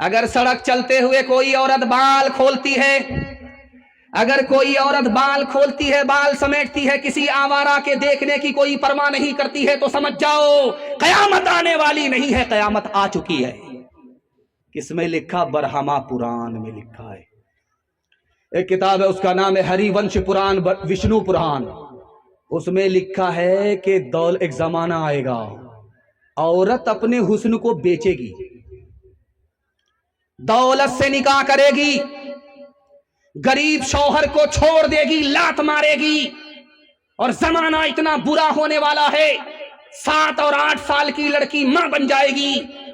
اگر سڑک چلتے ہوئے کوئی عورت بال کھولتی ہے، اگر کوئی عورت بال کھولتی ہے، بال سمیٹتی ہے، کسی آوارہ کے دیکھنے کی کوئی پرواہ نہیں کرتی ہے، تو سمجھ جاؤ قیامت آنے والی نہیں ہے، قیامت آ چکی ہے۔ کس میں لکھا؟ برہما پران میں لکھا ہے۔ ایک کتاب ہے، اس کا نام ہے ہری ونش پران، وشنو پران۔ اس میں لکھا ہے کہ ایک زمانہ آئے گا، عورت اپنے حسن کو بیچے گی، دولت سے نکاح کرے گی، غریب شوہر کو چھوڑ دے گی، لات مارے گی، اور زمانہ اتنا برا ہونے والا ہے 7 اور 8 سال کی لڑکی ماں بن جائے گی،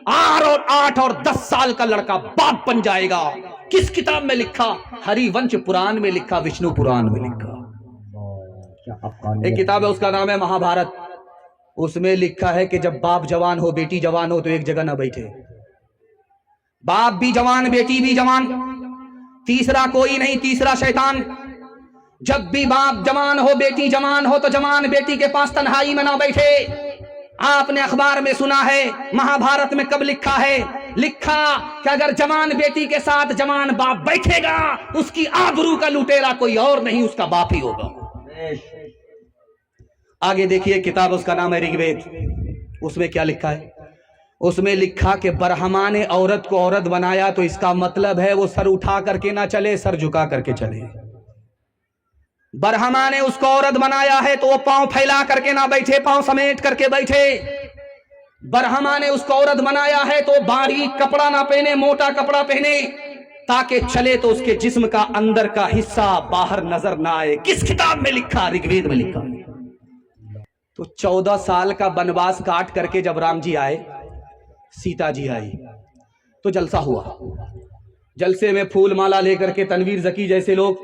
8 اور 10 سال کا لڑکا باپ بن جائے گا۔ کس کتاب میں لکھا؟ ہری ونش پران میں لکھا، وشنو پران میں لکھا۔ ایک کتاب ہے، اس کا نام ہے مہا بھارت۔ اس میں لکھا ہے کہ جب باپ جوان ہو، بیٹی جوان ہو، تو ایک جگہ نہ بیٹھے، باپ بھی جوان، بیٹی بھی جوان، تیسرا کوئی نہیں، تیسرا شیطان۔ جب بھی باپ جوان ہو، بیٹی جوان ہو، تو جوان بیٹی کے پاس تنہائی میں نہ بیٹھے۔ آپ نے اخبار میں سنا ہے، مہا بھارت میں کب لکھا ہے؟ لکھا کہ اگر جوان بیٹی کے ساتھ جوان باپ بیٹھے گا، اس کی آبرو کا لٹیرا کوئی اور نہیں، اس کا باپ ہی ہوگا۔ آگے دیکھیے کتاب، اس کا نام ہے رگ وید۔ اس میں کیا لکھا ہے؟ اس میں لکھا کہ برہما نے عورت کو عورت بنایا، تو اس کا مطلب ہے وہ سر اٹھا کر کے نہ چلے، سر جھکا کر کے چلے۔ برہما نے اس کو عورت بنایا ہے تو وہ پاؤں پھیلا کر کے نہ بیٹھے، پاؤں سمیٹ کر کے بیٹھے۔ برہما نے اس کو عورت بنایا ہے تو باریک کپڑا نہ پہنے، موٹا کپڑا پہنے، تاکہ چلے تو اس کے جسم کا اندر کا حصہ باہر نظر نہ آئے۔ کس کتاب میں لکھا؟ رگ وید میں لکھا۔ تو 14 سال کا بنواس کاٹ کر کے جب رام جی آئے، سیتا جی آئی، تو جلسہ ہوا۔ جلسے میں پھول مالا لے کر کے تنویر زکی جیسے لوگ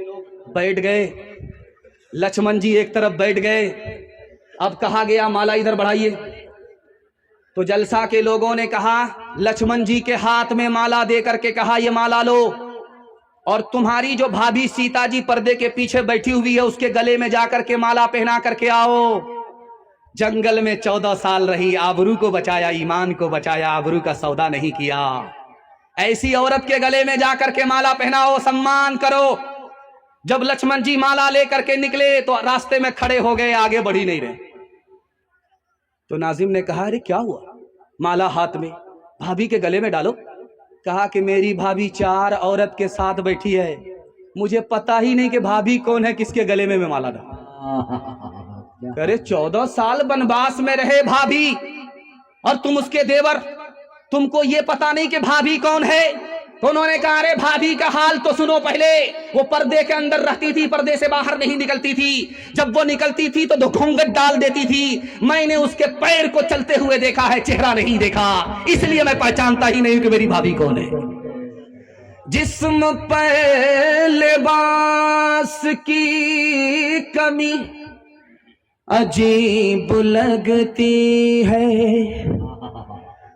بیٹھ گئے، لچمن جی ایک طرف بیٹھ گئے۔ اب کہا گیا مالا ادھر بڑھائیے، تو جلسہ کے لوگوں نے کہا، لچمن جی کے ہاتھ میں مالا دے کر کے کہا یہ مالا لو، اور تمہاری جو بھابھی سیتا جی پردے کے پیچھے بیٹھی ہوئی ہے، اس کے گلے میں جا کر کے مالا پہنا کر کے آؤ۔ جنگل میں 14 سال رہی، آبرو کو بچایا، ایمان کو بچایا، آبرو کا سودا نہیں کیا۔ ایسی عورت کے گلے میں جا کر کے مالا پہناؤ، سمان کرو۔ جب لچمن جی مالا لے کر کے نکلے تو راستے میں کھڑے ہو گئے، آگے بڑھ ہی نہیں رہے۔ تو ناظم نے کہا، ارے کیا ہوا؟ مالا ہاتھ میں، بھابھی کے گلے میں ڈالو۔ کہا کہ میری بھابھی 4 عورت کے ساتھ بیٹھی ہے، مجھے پتا ہی نہیں کہ بھابھی کون ہے، کس کے گلے میں مالا ڈالوں۔ ارے 14 سال بنواس میں رہے بھابھی، اور تم اس کے دیور، تم کو یہ پتا نہیں کہ بھابھی کون ہے؟ تو انہوں نے کہا، ارے بھابھی کا حال تو سنو پہلے، وہ پردے کے اندر رہتی تھی، پردے سے باہر نہیں نکلتی تھی، جب وہ نکلتی تھی تو گھونگھٹ ڈال دیتی تھی، میں نے اس کے پیر کو چلتے ہوئے دیکھا ہے، چہرہ نہیں دیکھا، اس لیے میں پہچانتا ہی نہیں کہ میری بھابھی کون ہے۔ جسم پہ لباس کی کمی عجیب لگتی ہے،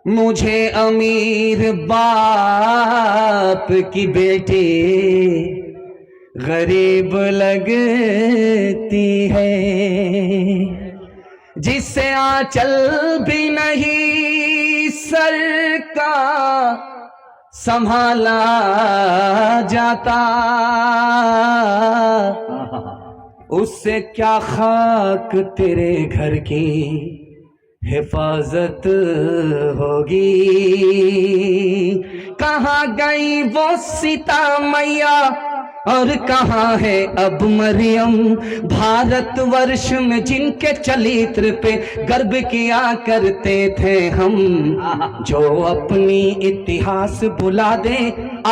مجھے امیر باپ کی بیٹی غریب لگتی ہے، جس سے آنچل بھی نہیں سر کا سنبھالا جاتا، اس سے کیا خاک تیرے گھر کی حفاظت ہوگی۔ کہاں گئی وہ سیتا میاں اور کہاں ہے اب مریم، بھارت ورش میں جن کے چلیتر پہ گرب کیا کرتے تھے ہم، جو اپنی اتہاس بلا دے،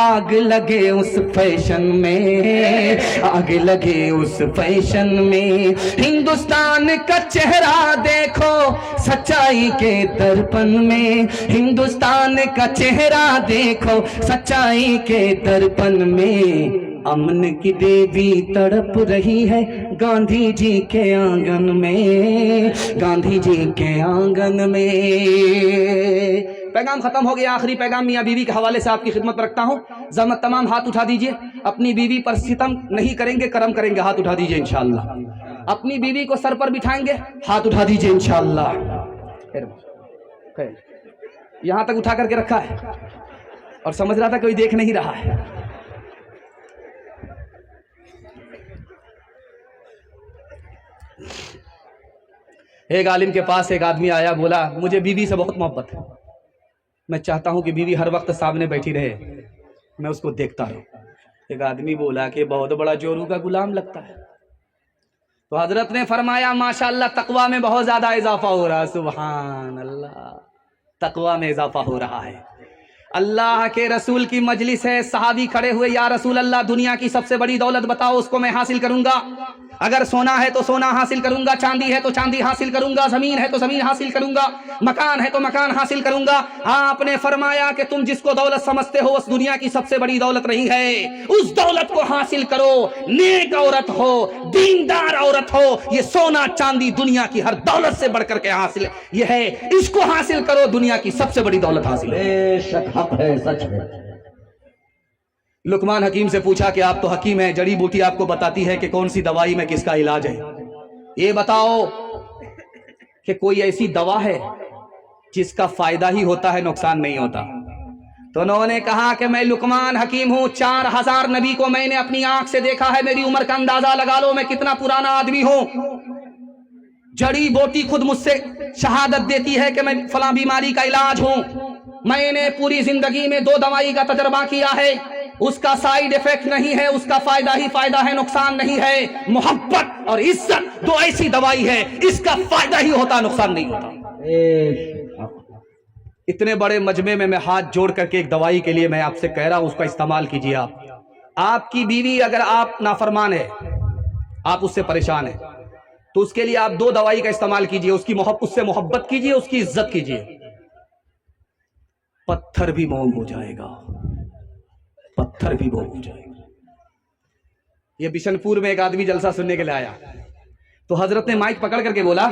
آگ لگے اس فیشن میں، آگ لگے اس فیشن میں۔ ہندوستان کا چہرہ دیکھو سچائی کے درپن میں، ہندوستان کا چہرہ دیکھو سچائی کے درپن میں، امن کی دیوی تڑپ رہی ہے گاندھی جی کے آنگن میں، گاندھی جی کے آنگن میں۔ پیغام ختم ہو گیا، آخری پیغام میاں بیوی کے حوالے سے آپ کی خدمت رکھتا ہوں۔ زحمت تمام ہاتھ اٹھا دیجئے، اپنی بیوی پر ستم نہیں کریں گے، کرم کریں گے، ہاتھ اٹھا دیجئے انشاءاللہ۔ اپنی بیوی کو سر پر بٹھائیں گے، ہاتھ اٹھا دیجئے انشاءاللہ۔ یہاں تک اٹھا کر کے رکھا ہے، اور سمجھ رہا تھا کوئی دیکھ نہیں رہا ہے. ایک عالم کے پاس ایک آدمی آیا, بولا مجھے بیوی سے بہت محبت ہے, میں چاہتا ہوں کہ بیوی ہر وقت سامنے بیٹھی رہے, میں اس کو دیکھتا رہوں. ایک آدمی بولا کہ بہت بڑا جورو کا غلام لگتا ہے. تو حضرت نے فرمایا ماشاءاللہ تقوی میں بہت زیادہ اضافہ ہو رہا ہے. سبحان اللہ, تقوی میں اضافہ ہو رہا ہے. اللہ کے رسول کی مجلس ہے, صحابی کھڑے ہوئے, یا رسول اللہ دنیا کی سب سے بڑی دولت بتاؤ, اس کو میں حاصل کروں گا. اگر سونا ہے تو سونا حاصل کروں گا, چاندی ہے تو چاندی حاصل کروں گا, زمین ہے تو زمین حاصل کروں گا, مکان ہے تو مکان حاصل کروں گا. آپ نے فرمایا کہ تم جس کو دولت سمجھتے ہو اس دنیا کی سب سے بڑی دولت نہیں ہے. اس دولت کو حاصل کرو, نیک عورت ہو, دیندار عورت ہو. یہ سونا چاندی دنیا کی ہر دولت سے بڑھ کر کے حاصل یہ ہے, اس کو حاصل کرو, دنیا کی سب سے بڑی دولت حاصل ہے. بے شک حق ہے, سچ ہے. لقمان حکیم سے پوچھا کہ آپ تو حکیم ہیں, جڑی بوٹی آپ کو بتاتی ہے کہ کون سی دوائی میں کس کا علاج ہے, یہ بتاؤ کہ کوئی ایسی دوا ہے جس کا فائدہ ہی ہوتا ہے, نقصان نہیں ہوتا. تو انہوں نے کہا کہ میں لقمان حکیم ہوں, 4000 نبی کو میں نے اپنی آنکھ سے دیکھا ہے, میری عمر کا اندازہ لگا لو میں کتنا پرانا آدمی ہوں. جڑی بوٹی خود مجھ سے شہادت دیتی ہے کہ میں فلاں بیماری کا علاج ہوں. میں نے پوری زندگی میں 2 دوائی کا تجربہ کیا ہے, اس کا سائیڈ ایفیکٹ نہیں ہے, اس کا فائدہ ہی فائدہ ہے, نقصان نہیں ہے. محبت اور عزت 2 ایسی دوائی ہے, اس کا فائدہ ہی ہوتا, نقصان نہیں ہوتا. اتنے بڑے مجمع میں ہاتھ جوڑ کر کے ایک دوائی کے لیے میں آپ سے کہہ رہا ہوں, اس کا استعمال کیجیے. آپ کی بیوی اگر آپ نافرمان ہے, آپ اس سے پریشان ہیں, تو اس کے لیے آپ 2 دوائی کا استعمال کیجیے. اس سے محبت کیجیے, اس کی عزت کیجیے. پتھر بھی موم ہو جائے گا, پتھر بھی موم ہو جائے گا. یہ بشن پور میں ایک آدمی جلسہ سننے کے لیے آیا, تو حضرت نے مائک پکڑ کر کے بولا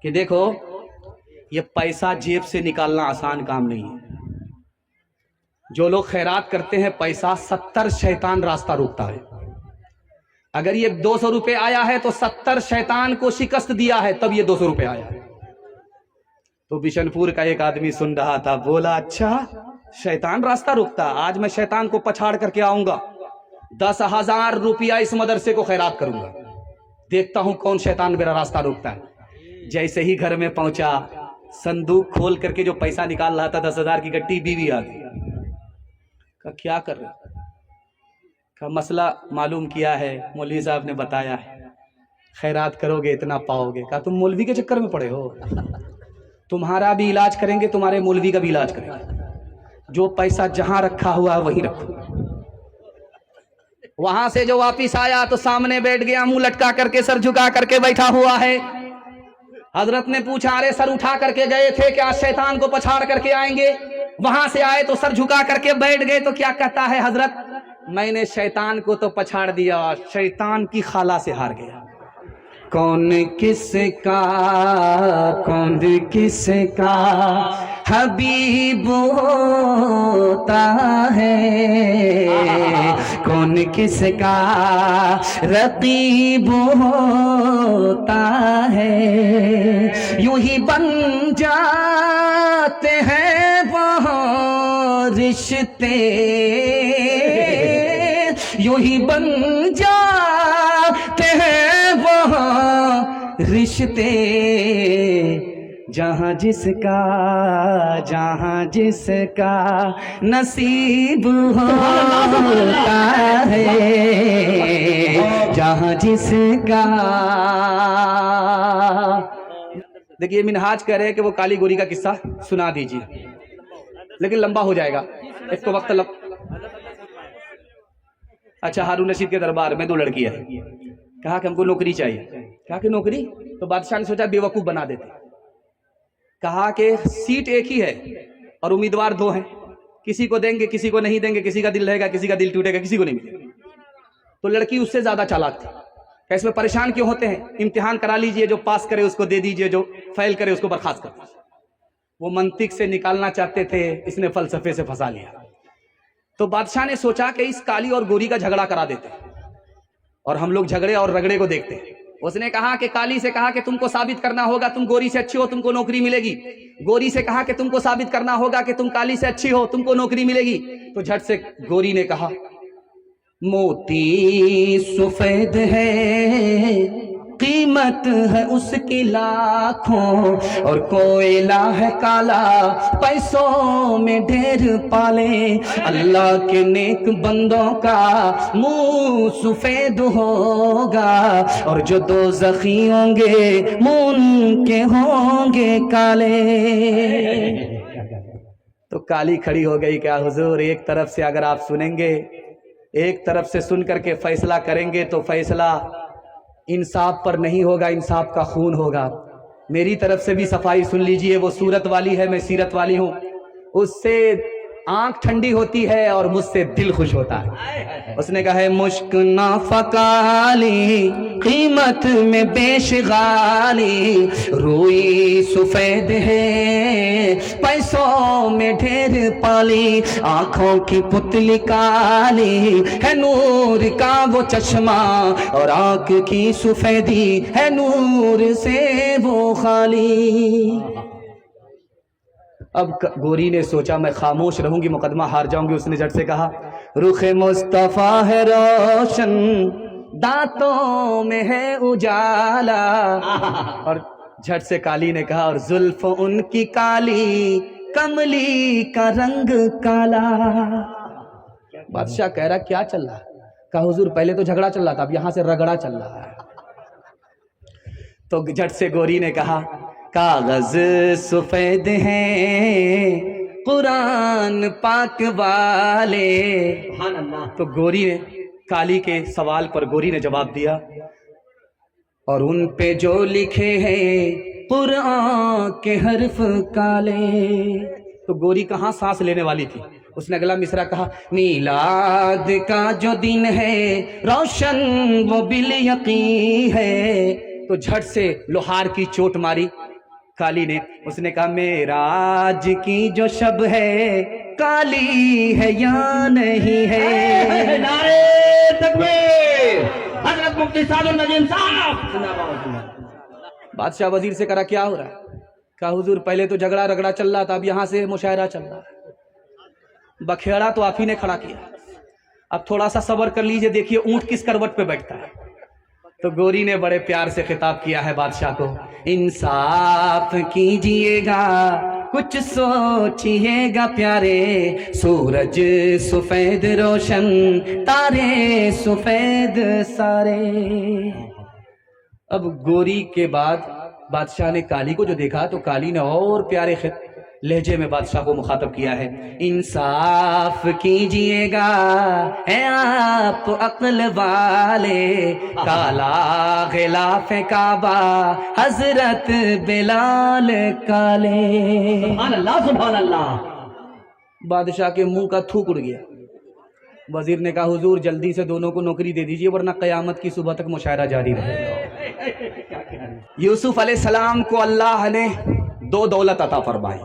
کہ دیکھو یہ پیسہ جیب سے نکالنا آسان کام نہیں ہے. جو لوگ خیرات کرتے ہیں پیسہ 70 شیطان راستہ روکتا ہے. اگر یہ 200 روپے آیا ہے تو 70 شیطان کو شکست دیا ہے, تب یہ 200 روپے آیا ہے. تو بشن پور کا ایک آدمی سن رہا تھا, بولا اچھا شیطان راستہ روکتا, آج میں شیطان کو پچھاڑ کر کے آؤں گا, 10,000 روپیہ اس مدرسے کو خیرات کروں گا, دیکھتا ہوں کون شیطان میرا راستہ روکتا ہے. جیسے ہی گھر میں پہنچا, صندوق کھول کر کے جو پیسہ نکال رہا تھا 10,000 کی گٹی, بیوی آ گئی. کہا کیا کر رہے؟ کہا مسئلہ معلوم کیا ہے, مولوی صاحب نے بتایا ہے خیرات کرو گے اتنا پاؤ گے. کہا تم مولوی کے چکر میں پڑے ہو, تمہارا بھی علاج کریں گے, تمہارے مولوی کا بھی علاج کریں گے. جو پیسہ جہاں رکھا ہوا ہے وہیں رکھو. وہاں سے جو واپس آیا تو سامنے بیٹھ گیا, منہ لٹکا کر کے, سر جھکا کر کے بیٹھا ہوا ہے. حضرت نے پوچھا ارے سر اٹھا کر کے گئے تھے کہ آج شیطان کو پچھاڑ کر کے آئیں گے, وہاں سے آئے تو سر جھکا کر کے بیٹھ گئے, تو کیا کہتا ہے حضرت, میں نے شیطان کو تو پچھاڑ دیا, شیطان کی خالہ سے ہار گیا. کون کس کا حبیب ہوتا ہے, کون کس کا رقیب ہوتا ہے. یوں ہی بن جاتے ہیں وہ رشتے, یوں ہی بن جاتے ہیں وہ رشتے, جہاں جس کا نصیب ہوتا ہے, جہاں جس کا. دیکھیے منہاج کہہ رہے کہ وہ کالی گوری کا قصہ سنا دیجیے, لیکن لمبا ہو جائے گا, اس کو وقت اچھا ہارون رشید کے دربار میں 2 لڑکی ہے, کہا کہ ہم کو نوکری چاہیے. کہا کہ نوکری؟ تو بادشاہ نے سوچا بیوقوف بنا دیتے. کہا کہ سیٹ ایک ہی ہے اور امیدوار 2 ہیں, کسی کو دیں گے کسی کو نہیں دیں گے, کسی کا دل رہے گا کسی کا دل ٹوٹے گا, کسی کو نہیں ملے گا. تو لڑکی اس سے زیادہ چالاک تھی, کہ اس میں پریشان کیوں ہوتے ہیں, امتحان کرا لیجئے, جو پاس کرے اس کو دے دیجئے, جو فیل کرے اس کو برخاست کر دیجئے. وہ منطق سے نکالنا چاہتے تھے, اس نے فلسفے سے پھنسا لیا. تو بادشاہ نے سوچا کہ اس کالی اور گوری کا جھگڑا کرا دیتے, اور ہم لوگ جھگڑے اور رگڑے کو دیکھتے ہیں. اس نے کہا کہ کالی سے کہا کہ تم کو ثابت کرنا ہوگا تم گوری سے اچھی ہو تم کو نوکری ملے گی. گوری سے کہا کہ تم کو ثابت کرنا ہوگا کہ تم کالی سے اچھی ہو تم کو نوکری ملے گی. تو جھٹ سے گوری نے کہا موتی سفید ہے قیمت ہے اس کی لاکھوں اور کوئلہ ہے کالا پیسوں میں ڈھیر پالے. اللہ کے نیک بندوں کا منہ سفید ہوگا اور جو دوزخی ہوں گے منہ ان کے ہوں گے کالے. تو کالی کھڑی ہو گئی کہ حضور ایک طرف سے اگر آپ سنیں گے ایک طرف سے سن کر کے فیصلہ کریں گے تو فیصلہ انصاف پر نہیں ہوگا انصاف کا خون ہوگا. میری طرف سے بھی صفائی سن لیجئے. وہ صورت والی ہے میں سیرت والی ہوں. اس سے آنکھ ٹھنڈی ہوتی ہے اور مجھ سے دل خوش ہوتا ہے. اس نے کہا ہے مشک نافقالی قیمت میں بیش غالی روئی سفید ہے پیسوں میں ڈھیر پالی آنکھوں کی پتلی کالی ہے نور کا وہ چشمہ اور آنکھ کی سفیدی ہے نور سے وہ خالی. اب گوری نے سوچا میں خاموش رہوں گی مقدمہ ہار جاؤں گی. اس نے جھٹ سے کہا رخ مصطفیٰ ہے روشن دانتوں میں ہے اجالا. اور جھٹ سے کالی نے کہا اور زلف ان کی کالی کملی کا رنگ کالا. بادشاہ کہہ رہا کیا چل رہا ہے؟ کہا حضور پہلے تو جھگڑا چل رہا تھا اب یہاں سے رگڑا چل رہا ہے. تو جھٹ سے گوری نے کہا کاغذ سفید ہیں قرآن پاک والے. تو گوری نے کالی کے سوال پر گوری نے جواب دیا اور ان پہ جو لکھے ہیں قرآن کے حرف کالے. تو گوری کہاں سانس لینے والی تھی. اس نے اگلا مصرع کہا میلاد کا جو دن ہے روشن وہ بالیقین ہے. تو جھٹ سے لوہار کی چوٹ ماری کالی نے. اس نے کہا معراج کی جو شب ہے کالی ہے یا نہیں ہے. نعرے تکبیر حضرت مفتی سعد النجم صاحب. بادشاہ وزیر سے کرا کیا ہو رہا ہے؟ کہا حضور پہلے تو جھگڑا رگڑا چل رہا تھا اب یہاں سے مشاعرہ چل رہا ہے. بکھیڑا تو آپ ہی نے کھڑا کیا اب تھوڑا سا صبر کر لیجئے دیکھیے اونٹ کس کروٹ پہ بیٹھتا ہے. تو گوری نے بڑے پیار سے خطاب کیا ہے بادشاہ کو انصاف کیجئے گا کچھ سوچئے گا پیارے سورج سفید روشن تارے سفید سارے. اب گوری کے بعد بادشاہ نے کالی کو جو دیکھا تو کالی نے اور پیارے لہجے میں بادشاہ کو مخاطب کیا ہے انصاف کیجئے گا اے آپ عقل والے کالا غلاف کعبہ حضرت بلال کالے. سبحان اللہ سبحان اللہ. بادشاہ کے منہ کا تھوک اڑ گیا. وزیر نے کہا حضور جلدی سے دونوں کو نوکری دے دیجئے ورنہ قیامت کی صبح تک مشاعرہ جاری رہے گا. یوسف علیہ السلام کو اللہ نے دو دولت عطا فرمائی.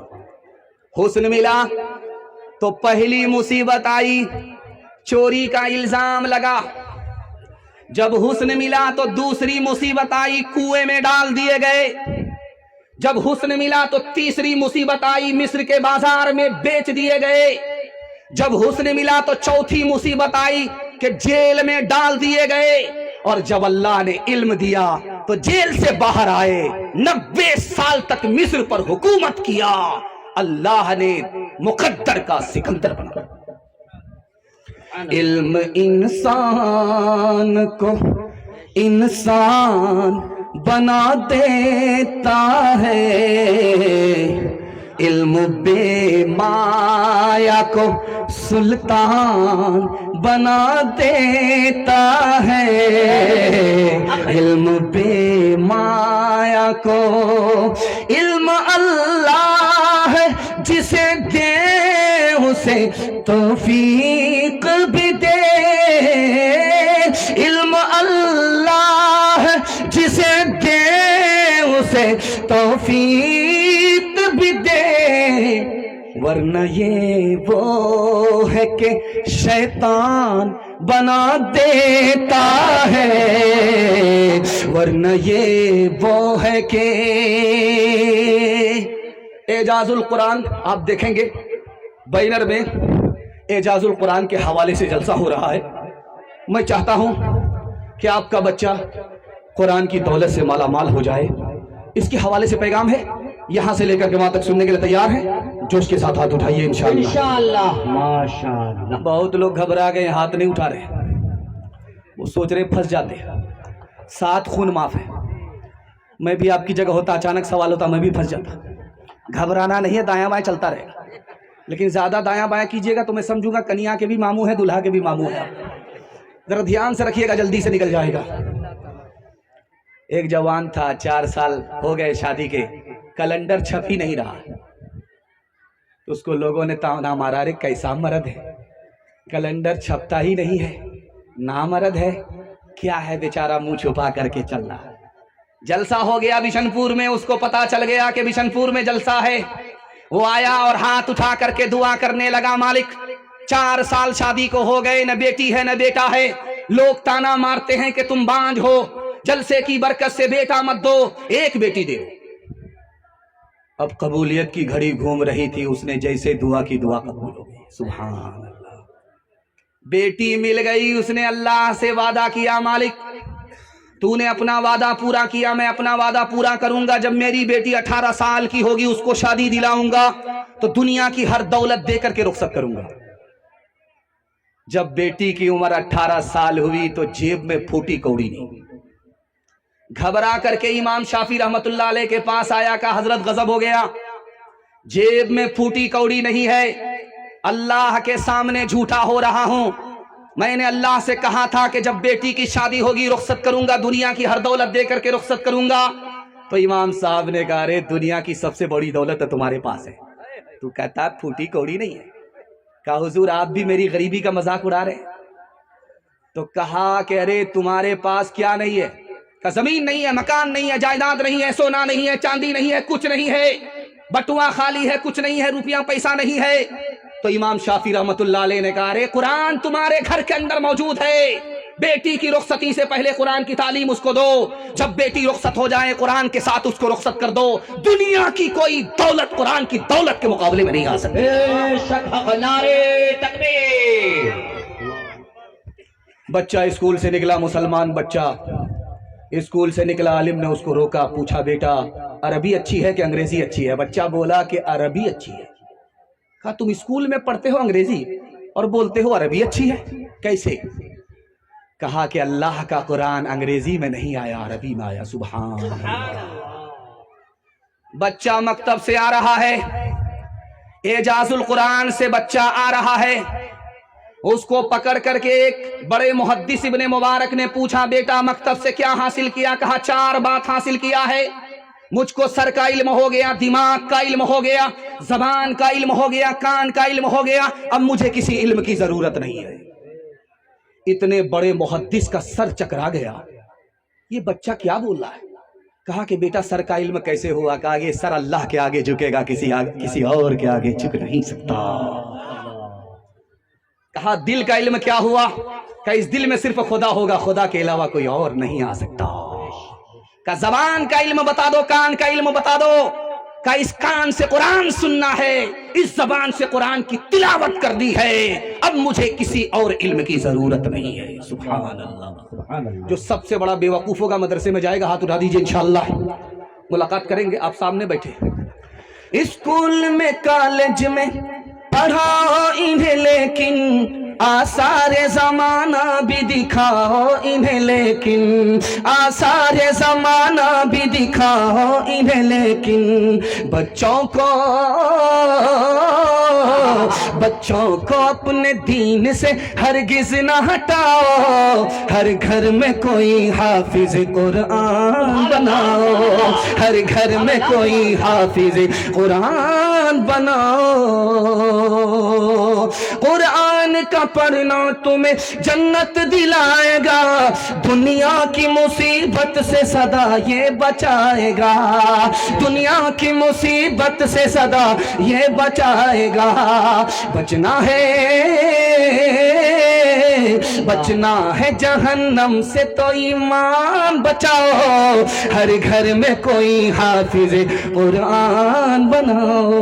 حسن ملا تو پہلی مصیبت آئی چوری کا الزام لگا. جب حسن ملا تو دوسری مصیبت آئی کنویں میں ڈال دیے گئے. جب حسن ملا تو تیسری مصیبت آئی مصر کے بازار میں بیچ دیے گئے. جب حسن ملا تو چوتھی مصیبت آئی کہ جیل میں ڈال دیے گئے. اور جب اللہ نے علم دیا تو جیل سے باہر آئے 90 سال تک مصر پر حکومت کیا. اللہ نے مقدر کا سکندر بنا. علم انسان کو انسان بنا دیتا ہے علم بے مایا کو سلطان بنا دیتا ہے. علم بے مایا کو علم اللہ جسے دے اسے توفیق بھی دے. علم اللہ جسے دے اسے توفیق بھی دے ورنہ یہ وہ ہے کہ شیطان بنا دیتا ہے، ورنہ یہ وہ ہے کہ اعجاز القرآن آپ دیکھیں گے بینر میں اعجاز القرآن کے حوالے سے جلسہ ہو رہا ہے. میں چاہتا ہوں کہ آپ کا بچہ قرآن کی دولت سے مالا مال ہو جائے. اس کے حوالے سے پیغام ہے، یہاں سے لے کر کے وہاں تک سننے کے لیے تیار ہیں؟ جوش کے ساتھ ہاتھ اٹھائیے انشاءاللہ. انشاءاللہ ماشاءاللہ. بہت لوگ گھبرا گئے، ہاتھ نہیں اٹھا رہے، وہ سوچ رہے پھنس جاتے. ساتھ خون معاف ہے. میں بھی آپ کی جگہ ہوتا، اچانک سوال ہوتا، میں بھی پھنس جاتا. گھبرانا نہیں ہے، دایاں بائیں چلتا رہے گا، لیکن زیادہ دایاں بائیں کیجئے گا تو میں سمجھوں گا کنیا کے بھی ماموں ہیں، دلہا کے بھی ماموں ہیں. ذرا دھیان سے رکھیے گا، جلدی سے نکل جائے گا. ایک جوان تھا، 4 سال ہو گئے شادی کے، کیلنڈر چھپ ہی نہیں رہا. تو اس کو لوگوں نے تانا مارا، رے کیسا مرد ہے، کیلنڈر چھپتا ہی نہیں ہے، نامرد ہے. کیا ہے بیچارہ منہ چھپا کر کے چل رہا. جلسہ ہو گیا بشن پور میں، اس کو پتا چل گیا کہ بشن پور میں جلسہ ہے. وہ آیا اور ہاتھ اٹھا کر کے دعا کرنے لگا، مالک 4 سال شادی کو ہو گئے، نہ بیٹی ہے نہ بیٹا ہے. لوگ تانا مارتے ہیں کہ تم بانجھ ہو، جلسے کی برکت سے بیٹا مت دو، ایک بیٹی دے. اب قبولیت کی گھڑی گھوم رہی تھی، اس نے جیسے دعا کی دعا قبول ہو گئی. سبحان اللہ، بیٹی مل گئی. اس نے اللہ سے وعدہ کیا، مالک تو نے اپنا وعدہ پورا کیا، میں اپنا وعدہ پورا کروں گا. جب میری بیٹی 18 سال کی ہوگی اس کو شادی دلاؤں گا تو دنیا کی ہر دولت دے کر کے رخصت کروں گا. جب بیٹی کی عمر 18 سال ہوئی تو جیب میں پھوٹی کوڑی نہیں. گھبرا کر کے امام شافعی رحمت اللہ علیہ کے پاس آیا، کہا حضرت غضب ہو گیا، جیب میں پھوٹی کوڑی نہیں ہے، اللہ کے سامنے جھوٹا ہو رہا ہوں. میں نے اللہ سے کہا تھا کہ جب بیٹی کی شادی ہوگی رخصت کروں گا، دنیا کی ہر دولت دے کر کے رخصت کروں گا. تو امام صاحب نے کہا، رے دنیا کی سب سے بڑی دولت تمہارے پاس ہے، تو کہتا پھوٹی کوڑی نہیں ہے. کہا حضور آپ بھی میری غریبی کا مذاق اڑا رہے. تو کہا کہ ارے تمہارے پاس کیا نہیں ہے؟ کہ زمین نہیں ہے، مکان نہیں ہے، جائیداد نہیں ہے، سونا نہیں ہے، چاندی نہیں ہے، کچھ نہیں ہے، بٹوا خالی ہے، کچھ نہیں ہے، روپیہ پیسہ نہیں ہے. تو امام شافعی رحمت اللہ علیہ نے کہا، رے قرآن تمہارے گھر کے اندر موجود ہے، بیٹی کی رخصتی سے پہلے قرآن کی تعلیم اس کو دو. جب بیٹی رخصت ہو جائے قرآن کے ساتھ اس کو رخصت کر دو. دنیا کی کوئی دولت قرآن کی دولت کے مقابلے میں نہیں آ سکتی. بے شک حق، نعرے تکبیر. بچہ اسکول سے نکلا، مسلمان بچہ اسکول سے نکلا، عالم نے اس کو روکا، پوچھا بیٹا عربی اچھی ہے کہ انگریزی اچھی ہے؟ بچہ بولا کہ عربی اچھی ہے. کہا تم اسکول میں پڑھتے ہو انگریزی اور بولتے ہو عربی اچھی ہے، کیسے؟ کہا کہ اللہ کا قرآن انگریزی میں نہیں آیا، عربی میں آیا. سبحان اللہ. بچہ مکتب سے آ رہا ہے، اعجاز القرآن سے بچہ آ رہا ہے. اس کو پکڑ کر کے ایک بڑے محدث ابن مبارک نے پوچھا، بیٹا مکتب سے کیا حاصل کیا؟ کہا 4 بات حاصل کیا ہے. مجھ کو سر کا علم ہو گیا، دماغ کا علم ہو گیا، زبان کا علم ہو گیا، کان کا علم ہو گیا، اب مجھے کسی علم کی ضرورت نہیں ہے. اتنے بڑے محدث کا سر چکرا گیا، یہ بچہ کیا بول رہا ہے؟ کہا کہ بیٹا سر کا علم کیسے ہوا؟ کہا یہ سر اللہ کے آگے جھکے گا، کسی اور کے آگے جھک نہیں سکتا. کہا دل کا علم کیا ہوا؟ کہ اس دل میں صرف خدا ہوگا، خدا کے علاوہ کوئی اور نہیں آ سکتا. کہ زبان کا علم بتا دو، کان کا علم بتا دو. کہ اس کان سے قرآن سننا ہے، اس زبان سے قرآن کی تلاوت کرنی ہے، اب مجھے کسی اور علم کی ضرورت نہیں ہے. سبحان اللہ. جو سب سے بڑا بے وقوف ہوگا مدرسے میں جائے گا، ہاتھ اٹھا دیجئے، انشاءاللہ ملاقات کریں گے. آپ سامنے بیٹھے. اسکول میں کالج میں پڑھاؤ انہیں، لیکن آثار زمانہ بھی دکھاؤ انہیں، لیکن آثار زمانہ بھی دکھاؤ انہیں، لیکن بچوں کو اپنے دین سے ہرگز نہ ہٹاؤ. ہر گھر میں کوئی حافظ قرآن بناؤ، ہر گھر میں کوئی حافظ قرآن بناؤ. قرآن کا پڑھنا تمہیں جنت دلائے گا، دنیا کی مصیبت سے صدا یہ بچائے گا، دنیا کی مصیبت سے صدا یہ بچائے گا. بچنا ہے बचना है जहन्नम से तो ईमान बचाओ, हर घर में कोई हाफिज कुरान बनाओ।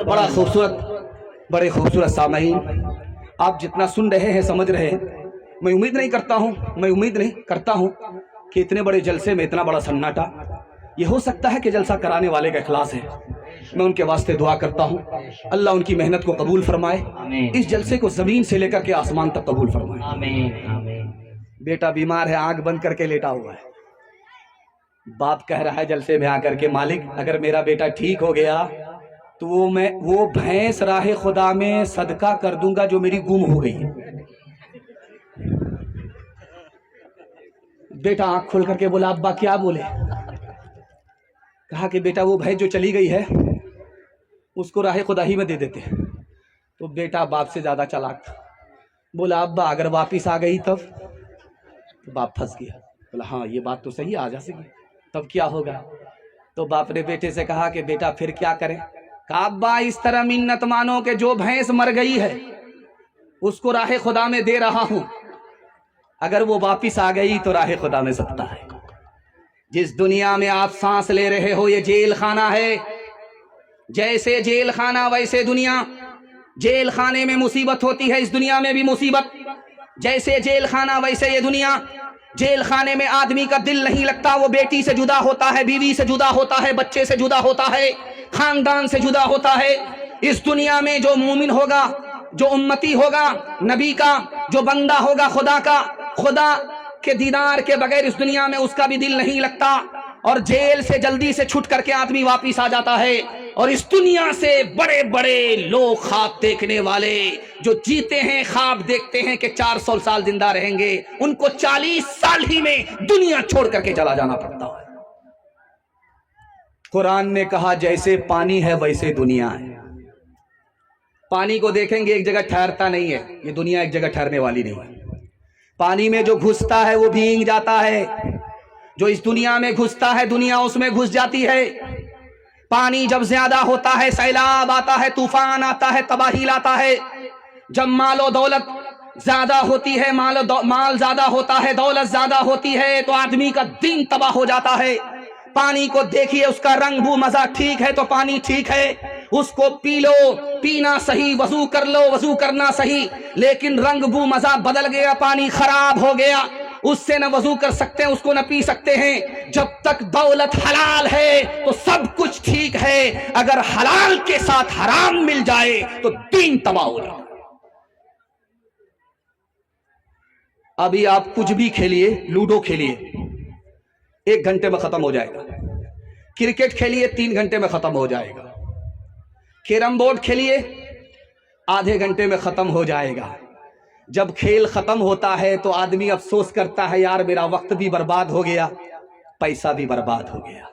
बड़ा खूबसूरत, बड़े खूबसूरत सामईन, आप जितना सुन रहे हैं समझ रहे हैं। मैं उम्मीद नहीं करता हूँ कि इतने बड़े जलसे में इतना बड़ा सन्नाटा। ये हो सकता है कि जलसा कराने वाले का इखलास है। मैं उनके वास्ते दुआ करता हूँ, अल्लाह उनकी मेहनत को कबूल फरमाए, इस जलसे को ज़मीन से लेकर के आसमान तक कबूल फरमाए। बेटा बीमार है, आंख बंद करके लेटा हुआ है। बाप कह रहा है जलसे में आकर के, मालिक अगर मेरा बेटा ठीक हो गया तो वो भैंस राह खुदा में सदका कर दूंगा जो मेरी गुम हो गई है। बेटा आंख खोल करके बोला, अब्बा क्या बोले? कहा कि बेटा वो भैंस जो चली गई है उसको राह खुदा ही में दे देते। तो बेटा बाप से ज्यादा चालाक था, बोला अब्बा अगर वापिस आ गई तब? तो बाप फंस गया, बोला हाँ ये बात तो सही, आ जा सके तब क्या होगा? तो बाप ने बेटे से कहा कि बेटा फिर क्या करें? कहा अब्बा इस तरह मिन्नत मानो कि जो भैंस मर गई है उसको राह खुदा में दे रहा हूं, अगर वो वापिस आ गई तो राह खुदा में सत्ता है। जिस दुनिया में आप सांस ले रहे हो ये जेल खाना है, जैसे जेल खाना वैसे दुनिया। जेल खाने में मुसीबत होती है, इस दुनिया में भी मुसीबत। जैसे जेल खाना वैसे ये दुनिया। जेल खाने में आदमी का दिल नहीं लगता, वो बेटी से जुदा होता है, बीवी से जुदा होता है, बच्चे से जुदा होता है, खानदान से जुदा होता है। इस दुनिया में जो मोमिन होगा, जो उम्मती होगा नबी का, जो बंदा होगा खुदा का, खुदा के दीदार के बगैर इस दुनिया में उसका भी दिल नहीं लगता, और जेल से जल्दी से छूट करके आदमी वापिस आ जाता है। और इस दुनिया से बड़े बड़े लोग ख्वाब देखने वाले जो जीते हैं, ख्वाब देखते हैं कि 400 साल जिंदा रहेंगे, उनको 40 साल ही में दुनिया छोड़ करके चला जाना पड़ता है। कुरान ने कहा जैसे पानी है वैसे दुनिया है। पानी को देखेंगे एक जगह ठहरता नहीं है, ये दुनिया एक जगह ठहरने वाली नहीं है। पानी में जो घुसता है वो भीग जाता है, जो इस दुनिया में घुसता है दुनिया उसमें घुस जाती है। पानी जब ज्यादा होता है सैलाब आता है, तूफान आता है, तबाही लाता है। जब मालो दौलत ज्यादा होती है, माल ज्यादा होता है, दौलत ज्यादा होती है, तो आदमी का दिन तबाह हो जाता है। पानी को देखिए, उसका रंग बू मजा ठीक है तो पानी ठीक है, उसको पी लो, पीना सही, वजू कर लो, वजू करना सही, लेकिन रंग बू मजा बदल गया, पानी खराब हो गया, उससे न वजू कर सकते हैं, उसको न पी सकते हैं। जब तक दौलत हलाल है तो सब कुछ ठीक है, अगर हलाल के साथ हराम मिल जाए तो दीन तबाह हो जाए। अभी आप कुछ भी खेलिए, लूडो खेलिए 1 घंटे में खत्म हो जाएगा, क्रिकेट खेलिए 3 घंटे में खत्म हो जाएगा, कैरम बोर्ड खेलिए आधे घंटे में खत्म हो जाएगा। जब खेल खत्म होता है तो आदमी अफसोस करता है, यार मेरा वक्त भी बर्बाद हो गया, पैसा भी बर्बाद हो गया।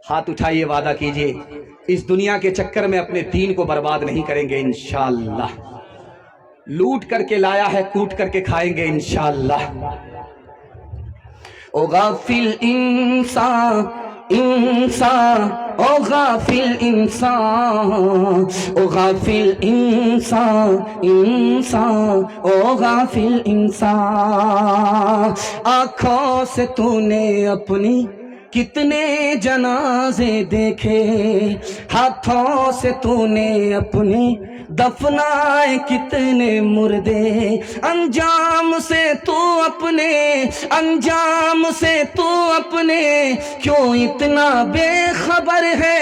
हाथ उठाइए, वादा कीजिए इस दुनिया के चक्कर में अपने दीन को बर्बाद नहीं करेंगे इंशाअल्लाह। लूट करके लाया है, कूट करके खाएंगे इंशाअल्लाह। ओ गाफिल इंसान इंसान, ओ गाफिल इंसान, ओ गाफिल इंसान इंसान, ओ गाफिल इंसान। आँखों से तूने अपनी कितने जनाजे देखे, हाथों से तूने अपनी दफनाए कितने मुर्दे, अंजाम से तू अपने, अंजाम से तू अपने क्यों इतना बेखबर है।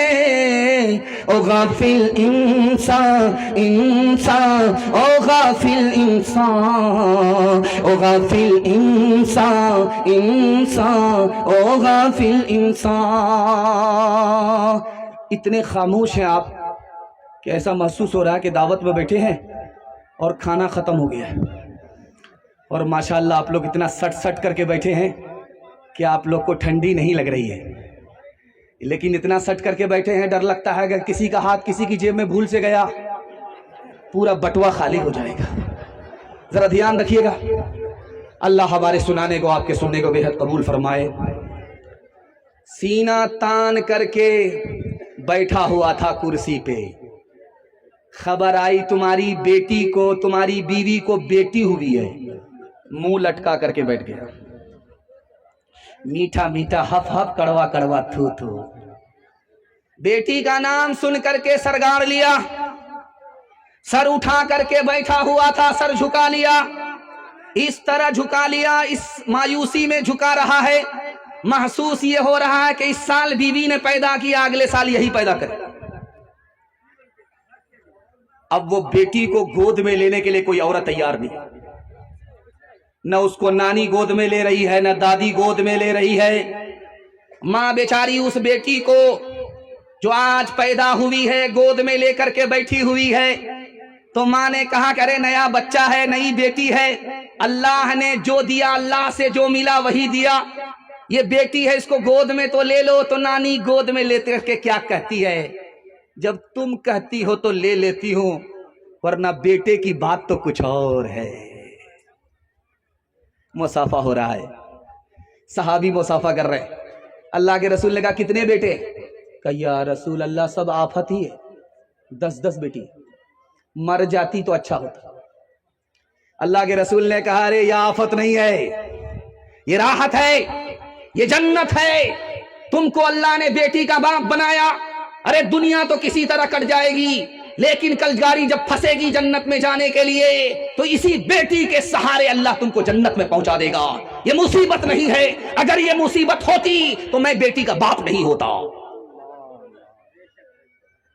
ओ गाफिल इंसान इंसान, ओ गाफिल इंसान, ओ गाफिल इंसान इंसान, ओ गाफिल इंसान। इतने खामोश हैं आप कि ऐसा महसूस हो रहा है कि दावत में बैठे हैं और खाना ख़त्म हो गया है, और माशाल्लाह आप लोग इतना सट सट करके बैठे हैं कि आप लोग को ठंडी नहीं लग रही है, लेकिन इतना सट करके बैठे हैं, डर लगता है अगर किसी का हाथ किसी की जेब में भूल से गया पूरा बटुआ खाली हो जाएगा। ज़रा ध्यान रखिएगा। अल्लाह हमारे सुनाने को, आपके सुनने को बेहद कबूल फरमाए। सीना तान करके बैठा हुआ था कुर्सी पे, खबर आई तुम्हारी बेटी को, तुम्हारी बीवी को बेटी हुई है, मुंह लटका करके बैठ गया। मीठा मीठा हफ हफ, कड़वा कड़वा थू थू। बेटी का नाम सुन करके सर गाड़ लिया, सर उठा करके बैठा हुआ था, सर झुका लिया, इस तरह झुका लिया, इस मायूसी में झुका रहा है। महसूस ये हो रहा है कि इस साल बीवी ने पैदा किया, अगले साल यही पैदा करे। अब वो बेटी को गोद में लेने के लिए कोई औरत तैयार नहीं, न उसको नानी गोद में ले रही है, न दादी गोद में ले रही है। मां बेचारी उस बेटी को जो आज पैदा हुई है गोद में लेकर के बैठी हुई है। तो मां ने कहा कि अरे नया बच्चा है, नई बेटी है, अल्लाह ने जो दिया, अल्लाह से जो मिला वही दिया, ये बेटी है, इसको गोद में तो ले लो। तो नानी गोद में लेते करके क्या कहती है, जब तुम कहती हो तो ले लेती हूं, वरना बेटे की बात तो कुछ और है। मुसाफा हो रहा है, सहाबी मुसाफा कर रहे हैं। अल्लाह के रसूल ने कहा कितने बेटे? कहा या रसूल अल्लाह सब आफत ही है, 10-10 बेटी, मर जाती तो अच्छा होता। अल्लाह के रसूल ने कहा अरे ये आफत नहीं है, ये राहत है, ये जन्नत है। तुमको अल्लाह ने बेटी का बाप बनाया। अरे दुनिया तो किसी तरह कट जाएगी, लेकिन कल गाड़ी जब फंसेगी जन्नत में जाने के लिए, तो इसी बेटी के सहारे अल्लाह तुमको जन्नत में पहुंचा देगा। ये मुसीबत नहीं है, अगर ये मुसीबत होती तो मैं बेटी का बाप नहीं होता।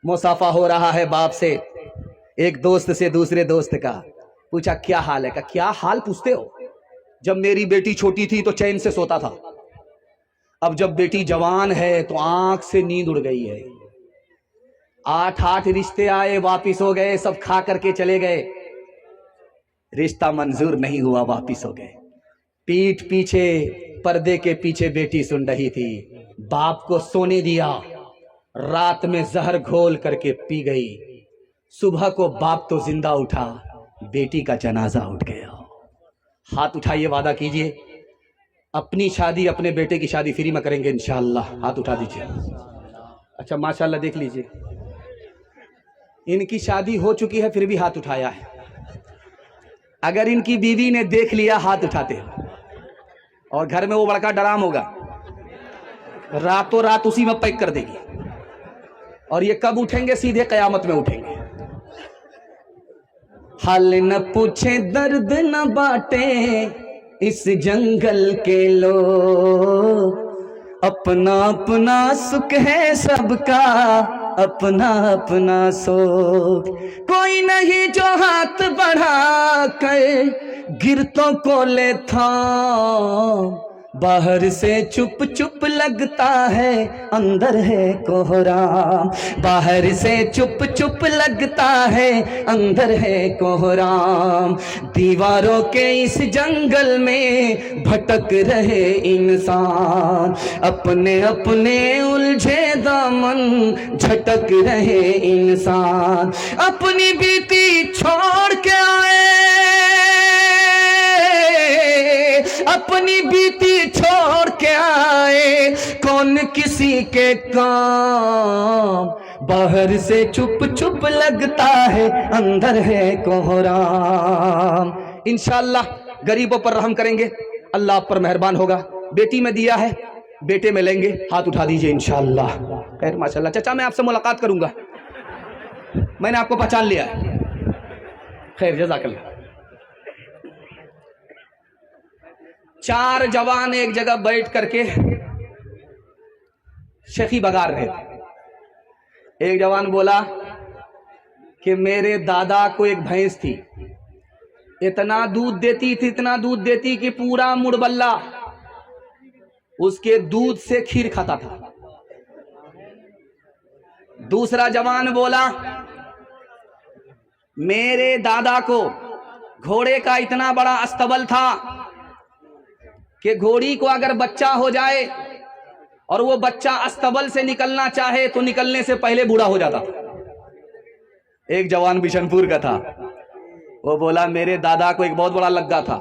मुसाफा हो रहा है बाप से, एक दोस्त से दूसरे दोस्त का। पूछा क्या हाल है? का क्या हाल पूछते हो? जब मेरी बेटी छोटी थी तो चैन से सोता था, अब जब बेटी जवान है तो आंख से नींद उड़ गई है। 8 रिश्ते आए, वापिस हो गए, सब खा करके चले गए, रिश्ता मंजूर नहीं हुआ, वापिस हो गए। पीठ पीछे, पर्दे के पीछे बेटी सुन रही थी, बाप को सोने दिया, रात में जहर घोल करके पी गई। सुबह को बाप तो जिंदा उठा, बेटी का जनाजा उठ गया। हाथ उठाइए, वादा कीजिए अपनी शादी, अपने बेटे की शादी फ्री में करेंगे इंशाअल्लाह। हाथ उठा दीजिए। अच्छा माशाअल्लाह, देख लीजिए इनकी शादी हो चुकी है फिर भी हाथ उठाया है। अगर इनकी बीवी ने देख लिया हाथ उठाते, और घर में वो बड़का डराम होगा, रातों रात उसी में पैक कर देगी, और ये कब उठेंगे? सीधे कयामत में उठेंगे। हाल न पूछे दर्द न बांटे इस जंगल के लोग, अपना अपना सुख है सबका, अपना अपना सोच। कोई नहीं जो हाथ बढ़ा कर गिरतों को ले था, बाहर से चुप चुप लगता है अंदर है कोहराम। बाहर से चुप चुप लगता है अंदर है कोहराम। दीवारों के इस जंगल में भटक रहे इंसान, अपने अपने उलझे दामन झटक रहे इंसान। अपनी बीती छोड़ के आए, अपनी बीती छोड़ के आए, कौन किसी के काम। बाहर से चुप चुप लगता है अंदर है कोहराम। इंशाअल्लाह गरीबों पर रहम करेंगे, अल्लाह आप पर मेहरबान होगा। बेटी में दिया है, बेटे में लेंगे, हाथ उठा दीजिए इंशाअल्लाह। खैर माशाअल्लाह। चाचा मैं आपसे मुलाकात करूंगा, मैंने आपको पहचान लिया है। खैर जज़ाकल्लाह। 4 जवान एक जगह बैठ करके शेखी बगार रहे थे। एक जवान बोला कि मेरे दादा को एक भैंस थी, इतना दूध देती थी, इतना दूध देती कि पूरा मुड़बल्ला उसके दूध से खीर खाता था। दूसरा जवान बोला मेरे दादा को घोड़े का इतना बड़ा अस्तबल था कि घोड़ी को अगर बच्चा हो जाए और वो बच्चा अस्तबल से निकलना चाहे तो निकलने से पहले बूढ़ा हो जाता था। एक जवान बिशनपुर का था, वो बोला मेरे दादा को एक बहुत बड़ा लग्गा था,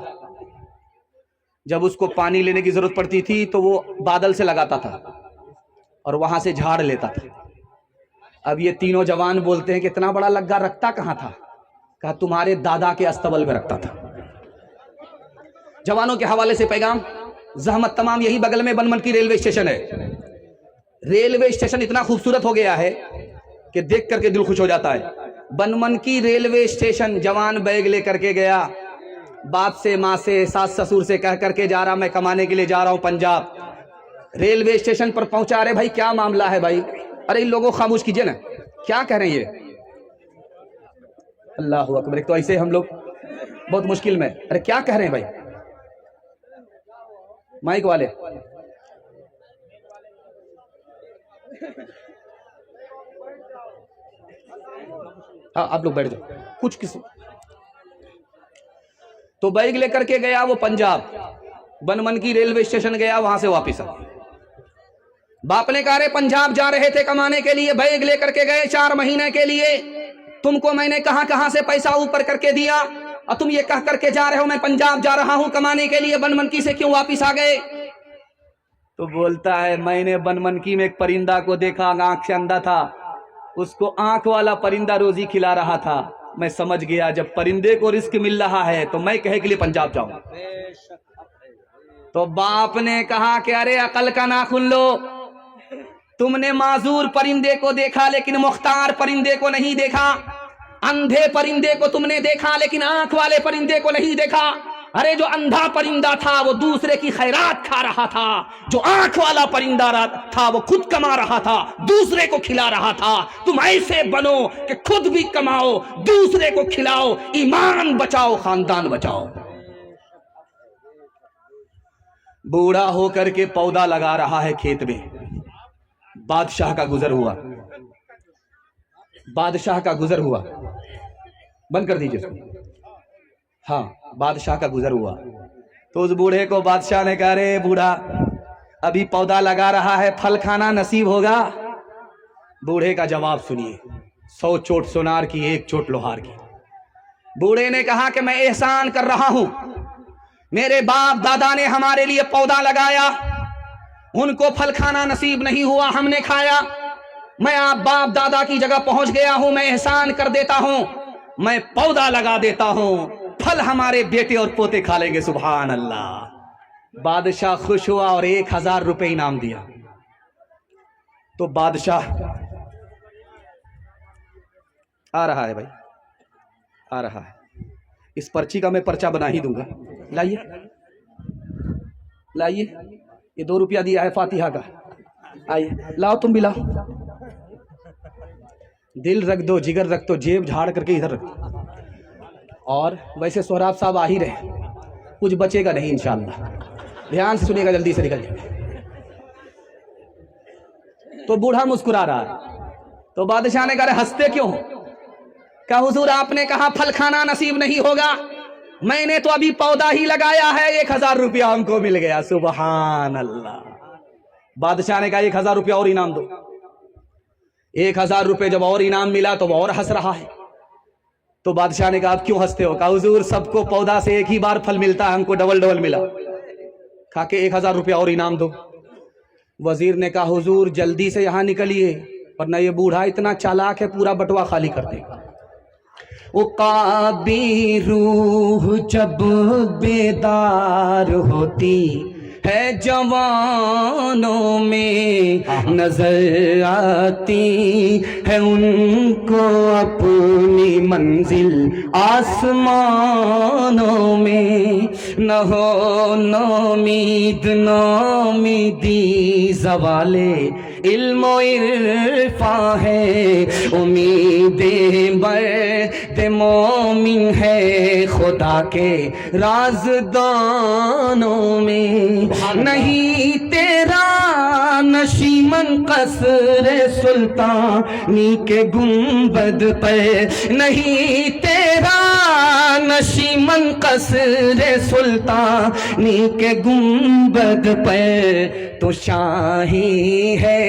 जब उसको पानी लेने की जरूरत पड़ती थी तो वो बादल से लगाता था और वहां से झाड़ लेता था। اب یہ تینوں جوان بولتے ہیں کہ اتنا بڑا لگا رکھتا کہاں تھا؟ کہا تمہارے دادا کے استبل میں رکھتا تھا۔ جوانوں کے حوالے سے پیغام، زحمت تمام، یہی بغل میں بن من کی ریلوے اسٹیشن ہے۔ ریلوے اسٹیشن اتنا خوبصورت ہو گیا ہے کہ دیکھ کر کے دل خوش ہو جاتا ہے۔ بن من کی ریلوے اسٹیشن جوان بیگ لے کر کے گیا، باپ سے، ماں سے، ساس سسور سے کہہ کر کے جا رہا میں کمانے کے لیے جا رہا ہوں پنجاب۔ ریلوے اسٹیشن پر پہنچا، رہے بھائی کیا معاملہ ہے بھائی؟ ارے ان لوگوں خاموش کیجئے نا، کیا کہہ رہے ہیں یہ؟ اللہ اکبر، ایک تو ایسے ہم لوگ بہت مشکل میں، ارے کیا کہہ رہے ہیں بھائی؟ مائک والے ہاں آپ لوگ بیٹھ جاؤ، کچھ کسی تو بیگ لے کر کے گیا وہ پنجاب، بن من کی ریلوے اسٹیشن گیا، وہاں سے واپس آ۔ باپ نے کہا رے پنجاب جا رہے تھے کمانے کے لیے، بیگ لے کر کے گئے 4 مہینے کے لیے، تم کو میں نے کہاں سے پیسہ اوپر کر کے دیا اور تم یہ کہہ کر کے جا رہے ہو میں پنجاب جا رہا ہوں کمانے کے لیے، بن من کی سے کیوں واپس آ گئے؟ تو بولتا ہے میں نے بن من کی میں ایک پرندہ کو دیکھا، آنکھ سے اندھا تھا، اس کو آنکھ والا پرندہ روزی کھلا رہا تھا، میں سمجھ گیا جب پرندے کو رزق مل رہا ہے تو میں کہے کے لیے پنجاب جاؤں۔ تو باپ نے کہا کہ ارے عقل کا ناخن لو، تم نے معذور پرندے کو دیکھا لیکن مختار پرندے کو نہیں دیکھا، اندھے پرندے کو تم نے دیکھا لیکن آنکھ والے پرندے کو نہیں دیکھا۔ ارے جو اندھا پرندہ تھا وہ دوسرے کی خیرات کھا رہا تھا، جو آنکھ والا پرندہ تھا وہ خود کما رہا تھا، دوسرے کو کھلا رہا تھا۔ تم ایسے بنو کہ خود بھی کماؤ، دوسرے کو کھلاؤ، ایمان بچاؤ، خاندان بچاؤ۔ بوڑھا ہو کر کے پودا لگا رہا ہے کھیت میں، بادشاہ کا گزر ہوا، بادشاہ کا گزر ہوا، بند کر دیجئے اس کو۔ ہاں بادشاہ کا گزر ہوا تو اس بوڑھے کو بادشاہ نے کہا رے بوڑھا ابھی پودا لگا رہا ہے، پھل کھانا نصیب ہوگا؟ بوڑھے کا جواب سنیے، 100 چوٹ سونار کی 1 چوٹ لوہار کی۔ بوڑھے نے کہا کہ میں احسان کر رہا ہوں، میرے باپ دادا نے ہمارے لیے پودا لگایا، ان کو پھل کھانا نصیب نہیں ہوا، ہم نے کھایا، میں آپ باپ دادا کی جگہ پہنچ گیا ہوں، میں احسان کر دیتا ہوں، میں پودا لگا دیتا ہوں، پھل ہمارے بیٹے اور پوتے کھا لیں گے۔ سبحان اللہ۔ بادشاہ خوش ہوا اور 1000 روپے انعام دیا۔ تو بادشاہ آ رہا ہے بھائی، آ رہا ہے، اس پرچی کا میں پرچہ بنا ہی دوں گا، لائیے لائیے، یہ 2 روپیہ دیا ہے فاتحہ کا، آئیے لاؤ، تم بھی لاؤ، دل رکھ دو، جگر رکھ دو، جیب جھاڑ کر کے ادھر رکھ دو۔ اور ویسے سہراب صاحب آ ہی رہے، کچھ بچے گا نہیں انشاءاللہ، دھیان سے سنیے گا، جلدی سے نکل جائے۔ تو بوڑھا مسکرا رہا ہے، تو بادشاہ نے کہا ہنستے کیوں ہو؟ کہ حضور آپ نے کہا پھل کھانا نصیب نہیں ہوگا، میں نے تو ابھی پودا ہی لگایا ہے، 1000 روپیہ ہم کو مل گیا۔ سبحان اللہ۔ بادشاہ نے کہا 1000 روپیہ اور انعام دو۔ 1000 روپے جب اور انعام ملا تو وہ اور ہنس رہا ہے۔ تو بادشاہ نے کہا آپ کیوں ہنستے ہو؟ کہا حضور سب کو پودا سے ایک ہی بار پھل ملتا ہے، ہم کو ڈبل ڈبل ملا۔ کہا کہ 1000 روپیہ اور انعام دو۔ وزیر نے کہا حضور جلدی سے یہاں نکلیے ورنہ یہ بوڑھا اتنا چالاک ہے پورا بٹوا خالی کر دے گا۔ عقابی روح جب بیدار ہوتی ہے جوانوں میں، نظر آتی ہے ان کو اپنی منزل آسمانوں میں۔ نہ ہو نومید نومیدی زوال علم و عرفاں ہے، امید مرد مومن ہے خدا کے رازدانوں میں۔ نہیں تیرا نشیمن قصر سلطانی کے گنبد پر، نہیں تیرا نشیمن قصر سلطانی کے گنبد پر، تو شاہی ہے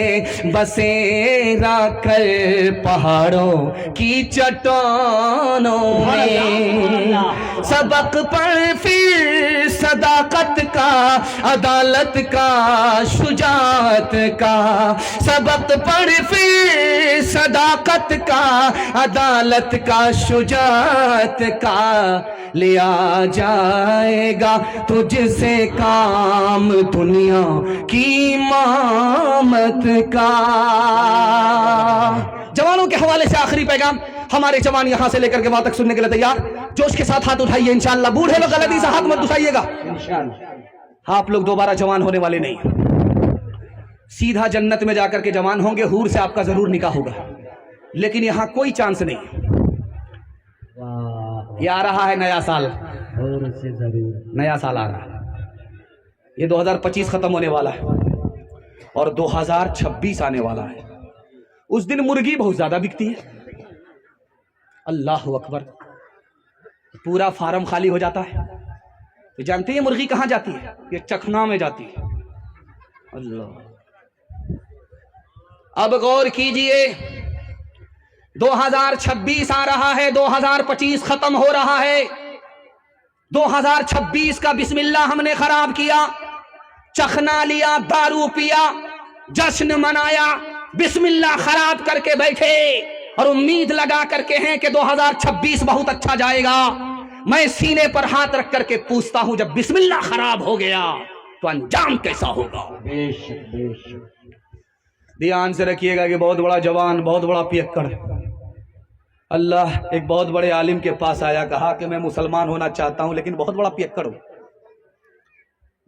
بسیرا کر پہاڑوں کی چٹانوں میں۔ सबक पढ़ फिर सदाकत का, अदालत का, शुजात का। सबक पढ़ फिर सदाकत का, अदालत का, शुजात का। लिया जाएगा तुझसे काम दुनिया की इमामत का। जवानों के हवाले से आखिरी पैगाम, हमारे जवान यहां से लेकर के वहां तक सुनने के लिए तैयार। जोश के साथ हाथ उठाइए इंशाअल्लाह। बूढ़े लोग गलती से हाथ मत उठाइएगा, आप लोग दोबारा जवान होने वाले नहीं, सीधा जन्नत में जाकर के जवान होंगे। हूर से आपका जरूर निकाह होगा, लेकिन यहां कोई चांस नहीं। ये आ रहा है नया साल, और से जरूर नया साल आ रहा है। ये 2025 खत्म होने वाला है और 2026 आने वाला है। उस दिन मुर्गी बहुत ज्यादा बिकती है। अल्लाह अकबर, पूरा फार्म खाली हो जाता है। तो जानते हैं मुर्गी कहां जाती है? ये चखना में जाती है। अल्लाह, अब गौर कीजिए, 2026 आ रहा है, 2025 खत्म हो रहा है। 2026 का बिस्मिल्लाह हमने खराब किया, चखना लिया, दारू पिया, जश्न मनाया, बिस्मिल्लाह खराब करके बैठे और उम्मीद लगा करके हैं कि 2026 बहुत अच्छा जाएगा। मैं सीने पर हाथ रख करके पूछता हूं, जब बिस्मिल्लाह खराब हो गया तो अंजाम कैसा होगा? बेशक बेशक। ध्यान से रखिएगा कि बहुत बड़ा जवान, बहुत बड़ा पियक्कड़। अल्लाह एक बहुत बड़े आलिम के पास आया, कहा कि मैं मुसलमान होना चाहता हूं लेकिन बहुत बड़ा पियक्कड़ हूं।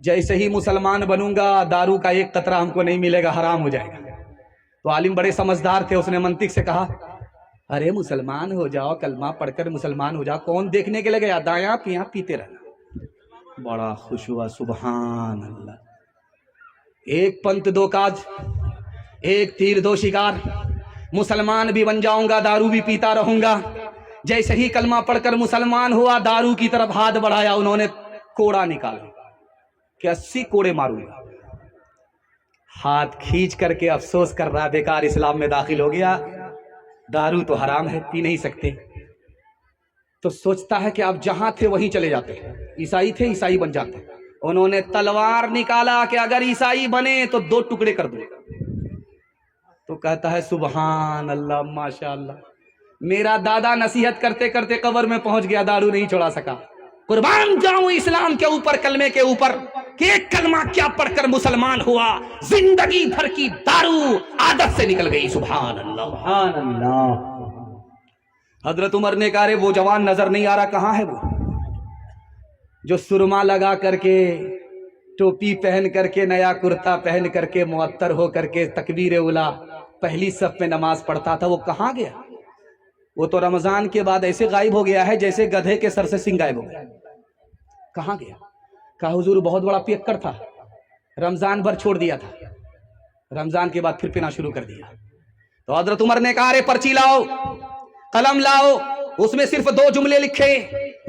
जैसे ही मुसलमान बनूंगा दारू का एक कतरा हमको नहीं मिलेगा, हराम हो जाएगा। तो आलिम बड़े समझदार थे, उसने मंतिक से कहा, अरे मुसलमान हो जाओ, कलमा पढ़कर मुसलमान हो जाओ, कौन देखने के लिए गया, दायां पियां पीते रहना। बड़ा खुश हुआ, सुभान अल्लाह। एक पंथ दो काज, एक तीर दो शिकार। मुसलमान भी बन जाऊंगा, दारू भी पीता रहूंगा। जैसे ही कलमा पढ़कर मुसलमान हुआ, दारू की तरफ हाथ बढ़ाया, उन्होंने कोड़ा निकाला कि 80 कोड़े मारूंगा। हाथ खींच करके अफसोस कर रहा, बेकार इस्लाम में दाखिल हो गया, दारू तो हराम है, पी नहीं सकते। तो सोचता है कि आप जहां थे वहीं चले जाते। ईसाई थे, ईसाई बन जाते। उन्होंने तलवार निकाला कि अगर ईसाई बने तो 2 टुकड़े कर दूंगा। तो कहता है सुभान अल्लाह, माशाअल्लाह, मेरा दादा नसीहत करते करते कब्र में पहुंच गया, दारू नहीं छोड़ा सका। कुर्बान जाऊं इस्लाम के ऊपर, कलमे के ऊपर, कि एक कलमा क्या पढ़कर मुसलमान हुआ, जिंदगी भर की दारू आदत से निकल गई। सुभान अल्लाह, सुभान अल्लाह। हजरत उमर ने कहा, वो जवान नजर नहीं आ रहा, कहां है वो जो सुरमा लगा करके, टोपी पहन करके, नया कुर्ता पहन करके, मुअत्तर हो करके, तकबीर उला पहली सफ में नमाज पढ़ता था? वो कहां गया? वो तो रमजान के बाद ऐसे गायब हो गया है जैसे गधे के सर से सिंह गायब हो गया। कहां गया? कहा हुजूर बहुत बड़ा पियक्कड़ था, रमजान भर छोड़ दिया था, रमजान के बाद फिर पीना शुरू कर दिया। तो हजरत उमर ने कहा, अरे पर्ची लाओ, कलम लाओ, उसमें सिर्फ 2 जुमले लिखे,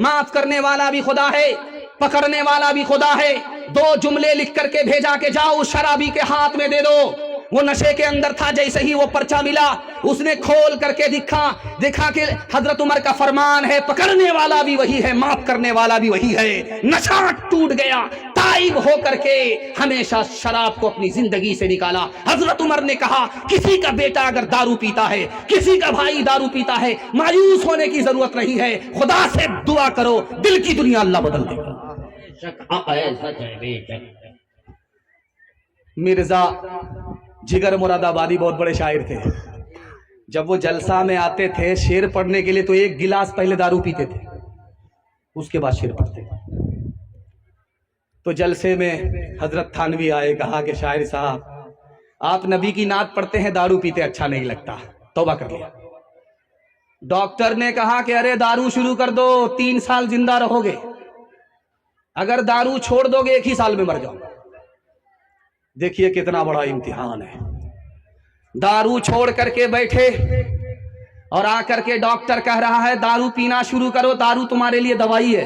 माफ करने वाला भी खुदा है, पकड़ने वाला भी खुदा है। 2 जुमले लिख करके भेजा के जाओ, उस शराबी के हाथ में दे दो। वो नशे के अंदर था, जैसे ही वो पर्चा मिला उसने खोल करके देखा कि हजरत उमर का फरमान है, पकड़ने वाला भी वही है, माफ करने वाला भी वही है। नशा टूट गया, ताइब हो करके हमेशा शराब को अपनी जिंदगी से निकाला। हजरत उमर ने कहा, किसी का बेटा अगर दारू पीता है, किसी का भाई दारू पीता है, मायूस होने की जरूरत नहीं है, खुदा से दुआ करो, दिल की दुनिया अल्लाह बदल देगा। मिर्जा जिगर मुरादाबादी बहुत बड़े शायर थे। जब वो जलसा में आते थे शेर पढ़ने के लिए तो 1 गिलास पहले दारू पीते थे, उसके बाद शेर पढ़ते थे। तो जलसे में हजरत थानवी आए, कहा कि शायर साहब आप नबी की नात पढ़ते हैं, दारू पीते अच्छा नहीं लगता, तौबा कर लिया। डॉक्टर ने कहा कि अरे दारू शुरू कर दो, 3 साल जिंदा रहोगे, अगर दारू छोड़ दोगे 1 ही साल में मर जाओ। देखिए कितना बड़ा इम्तिहान है। दारू छोड़ करके बैठे और आकर के डॉक्टर कह रहा है दारू पीना शुरू करो, दारू तुम्हारे लिए दवाई है,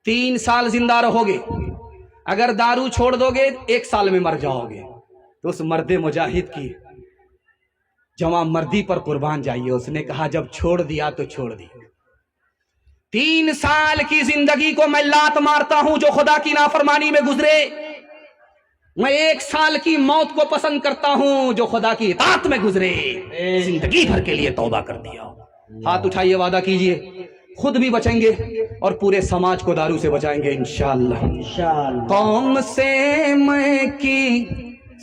3 साल जिंदा रहोगे, अगर दारू छोड़ दोगे 1 साल में मर जाओगे। तो उस मर्दे मुजाहिद की जवां मर्दी पर कुर्बान जाइए। उसने कहा जब छोड़ दिया तो छोड़ दिया, 3 साल की जिंदगी को मैं लात मारता हूं जो खुदा की नाफरमानी में गुजरे। मैं 1 साल की मौत को पसंद करता हूं जो खुदा की इताअत में गुजरे। जिंदगी भर के लिए तौबा कर दिया। हाथ उठाइए, वादा कीजिए, खुद भी बचेंगे और पूरे समाज को दारू से बचाएंगे इंशाअल्लाह। कौम से मैं की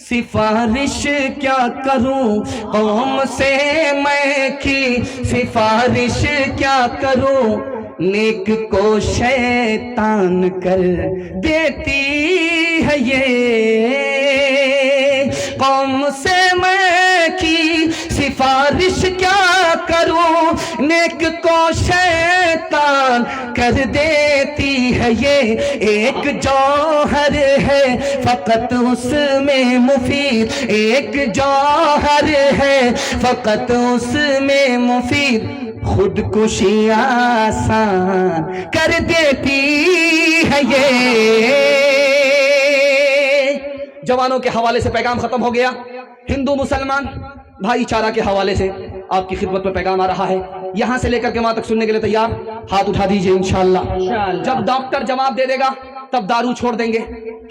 सिफारिश क्या करूं, कौम से मैं की सिफारिश क्या करूं, नेक को शैतान कर देती है ये। कौम से मैं की सिफारिश क्या करूं, नेक को शैतान कर देती है ये। एक जौहर है फकत उसमें मुफीद, एक जौहर है फकत उसमें मुफीद, खुदकुशी आसान कर देती है ये। जवानों के हवाले से पैगाम खत्म हो गया। हिंदू मुसलमान भाईचारा के हवाले से आपकी खिदमत में पैगाम आ रहा है। यहां से लेकर के वहां तक सुनने के लिए तैयार? हाथ उठा दीजिए इंशाअल्लाह। जब डॉक्टर जवाब दे देगा तब दारू छोड़ देंगे।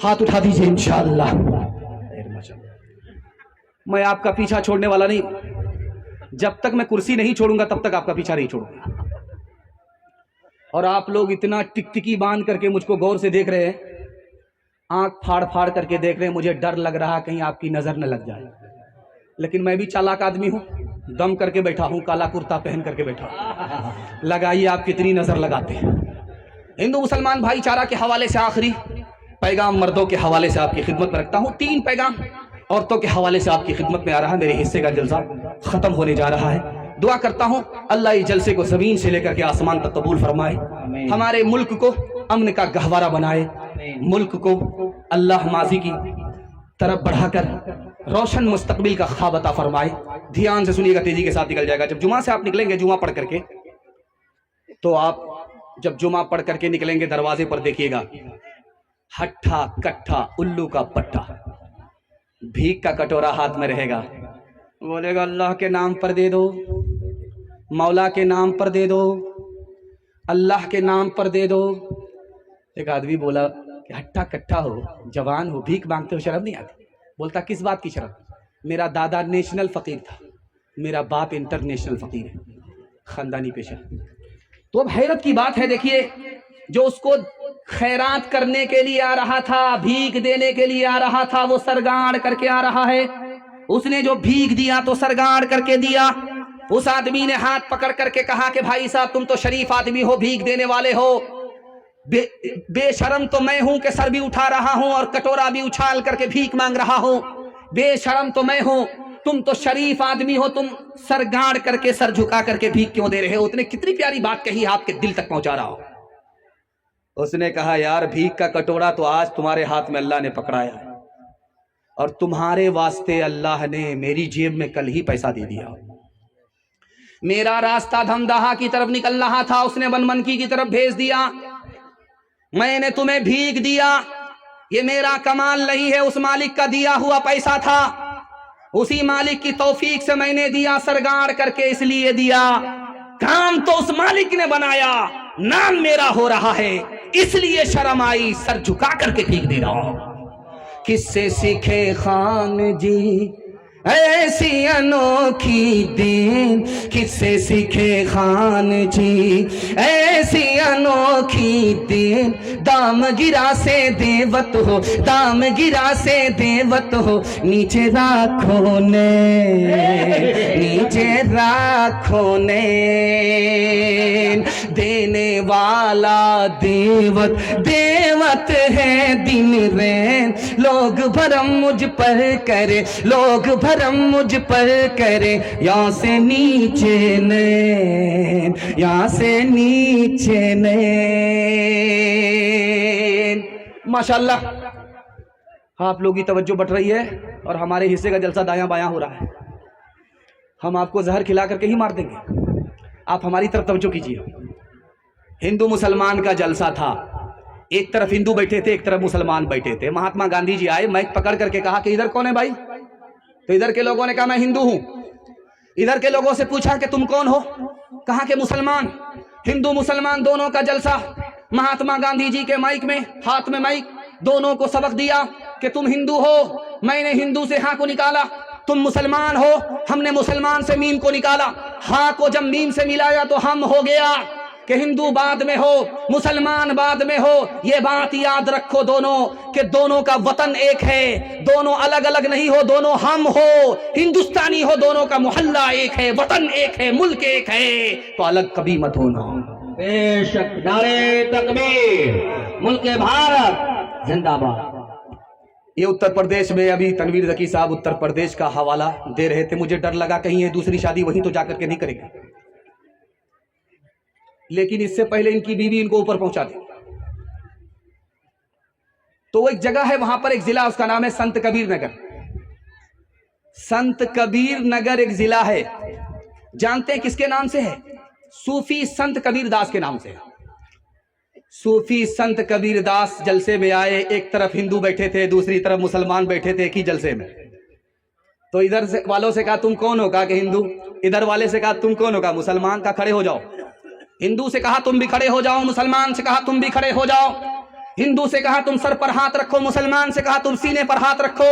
हाथ उठा दीजिए इंशाअल्लाह। मैं आपका पीछा छोड़ने वाला नहीं। जब तक मैं कुर्सी नहीं छोड़ूंगा तब तक आपका पीछा नहीं छोड़ूंगा। और आप लोग इतना टिकटिकी बांध करके मुझको गौर से देख रहे हैं, आंख फाड़ फाड़ करके देख रहे हैं। मुझे डर लग रहा कहीं आपकी नजर न लग जाए, लेकिन मैं भी चालाक आदमी हूं, दम करके बैठा हूं, काला कुर्ता पहन करके बैठा हूं। लगाइए आप कितनी नजर लगाते हैं। हिंदू मुसलमान भाईचारा के हवाले से आखिरी पैगाम मर्दों के हवाले से आपकी खिदमत में रखता हूं। 3 पैगाम औरतों के हवाले से आपकी खिदमत में आ रहा है। मेरे हिस्से का जलसा खत्म होने जा रहा है। दुआ करता हूं अल्लाह इस जलसे को जमीन से लेकर के आसमान तक कबूल फरमाए, हमारे मुल्क को अमन का गहवारा बनाए, मुल्क को अल्लाह माजी की तरफ बढ़ाकर रोशन मुस्तकबिल का ख्वाब अता फरमाए। ध्यान से सुनिएगा, तेजी के साथ निकल जाएगा। जब जुमा से आप निकलेंगे, जुमा पढ़ करके, तो आप जब जुमा पढ़ करके निकलेंगे दरवाजे पर देखिएगा हट्ठा कट्ठा उल्लू का पट्टा, भीख का कटोरा हाथ में रहेगा। बोलेगा अल्लाह के नाम पर दे दो, मौला के नाम पर दे दो, अल्लाह के नाम पर दे दो। एक आदमी बोला कि हट्ठा कट्ठा हो, जवान हो, भीख मांगते हो, शर्म नहीं आती? बोलता किस बात की शर्म? मेरा दादा नेशनल फकीर था, मेरा बाप इंटरनेशनल फकीर है, खानदानी पेशा। तो अब हैरत की बात है, देखिए, जो उसको खैरात करने के लिए आ रहा था, भीख देने के लिए आ रहा था, वो सरगाड़ करके आ रहा है। उसने जो भीख दिया तो सरगाड़ करके दिया। उस आदमी ने हाथ पकड़ करके कहा कि भाई साहब, तुम तो शरीफ आदमी हो, भीख देने वाले हो। बेशरम तो मैं हूं कि सर भी उठा रहा हूं और कटोरा भी उछाल करके भीख मांग रहा हूं। बेशरम तो मैं हूं, तुम तो शरीफ आदमी हो, तुम सर गाड़ करके, सर झुका करके भीख क्यों दे रहे हो? उसने कितनी प्यारी बात कही, आपके दिल तक पहुंचा रहा हो। उसने कहा यार, भीख का कटोरा तो आज तुम्हारे हाथ में अल्लाह ने पकड़ाया है, और तुम्हारे वास्ते अल्लाह ने मेरी जेब में कल ही पैसा दे दिया। मेरा रास्ता धमदाहा की तरफ निकल रहा था, उसने बनमनकी की तरफ भेज दिया। मैंने तुम्हें भीख दिया, ये मेरा कमाल नहीं है, उस मालिक का दिया हुआ पैसा था, उसी मालिक की तौफीक से मैंने दिया, सरगाड़ करके इसलिए दिया। काम तो उस मालिक ने बनाया, नाम मेरा हो रहा है, इसलिए शर्म आई, सर झुका करके भीख दे रहा हूं। किससे सीखे खान जी ऐसी अनोखी देन, किससे सीखे खान जी ऐसी अनोखी देन। दाम गिरा से देवत हो, दाम गिरा से देवत हो, नीचे राखो ने, नीचे राखो ने। देने वाला देवत, देवत है दिन रैन। लोग भरम मुझ पर करे, लोग भरम मुझ पर करे, यहाँ से नीचे नैन, यहाँ से नीचे नैन। माशाल्लाह, आप लोगों की तवज्जो बढ़ रही है और हमारे हिस्से का जलसा दायां बायां हो रहा है। हम आपको जहर खिला करके ही मार देंगे, आप हमारी तरफ तवज्जो कीजिए। हिंदू मुसलमान का जलसा था, एक तरफ हिंदू बैठे थे, एक तरफ मुसलमान बैठे थे। महात्मा गांधी जी आए, माइक पकड़ करके कहा कि इधर कौन है भाई? तो इधर के लोगों ने कहा मैं हिंदू हूं। इधर के लोगों से पूछा कि तुम कौन हो? कहा कि मुसलमान। हिंदू मुसलमान दोनों का जलसा, महात्मा गांधी जी के माइक में, हाथ में माइक, दोनों को सबक दिया कि तुम हिंदू हो, मैंने हिंदू से हाँ को निकाला, तुम मुसलमान हो, हमने मुसलमान से मीम को निकाला। हाँ को जब मीम से मिलाया तो हम हो गया कि हिंदू बाद में हो, मुसलमान बाद में हो। ये बात याद रखो दोनों कि दोनों का वतन एक है, दोनों अलग अलग नहीं हो, दोनों हम हो, हिंदुस्तानी हो, दोनों का मोहल्ला एक है, वतन एक है, मुल्क एक है, तो अलग कभी मत होना। बेशक। नारे तकबीर, मुल्क भारत जिंदाबाद। ये उत्तर प्रदेश में अभी तनवीर जकी साहब उत्तर प्रदेश का हवाला दे रहे थे। मुझे डर लगा कहीं ये दूसरी शादी वहीं तो जाकर के नहीं करेंगे, लेकिन इससे पहले इनकी बीवी इनको ऊपर पहुंचा दी। तो वो एक जगह है वहां पर, एक जिला, उसका नाम है संत कबीर नगर। संत कबीर नगर एक जिला है, जानते हैं किसके नाम से है? सूफी संत कबीर दास के नाम से है। सूफी संत कबीर दास जलसे में आए, एक तरफ हिंदू बैठे थे, दूसरी तरफ मुसलमान बैठे थे एक ही जलसे में। तो इधर से वालों से कहा तुम कौन हो? कहा कि हिंदू। इधर वाले से कहा तुम कौन हो? कहा मुसलमान। का खड़े हो जाओ। हिंदू से कहा तुम भी खड़े हो जाओ, मुसलमान से कहा तुम भी खड़े हो जाओ। हिंदू से कहा तुम सर पर हाथ रखो, मुसलमान से कहा तुम सीने पर हाथ रखो,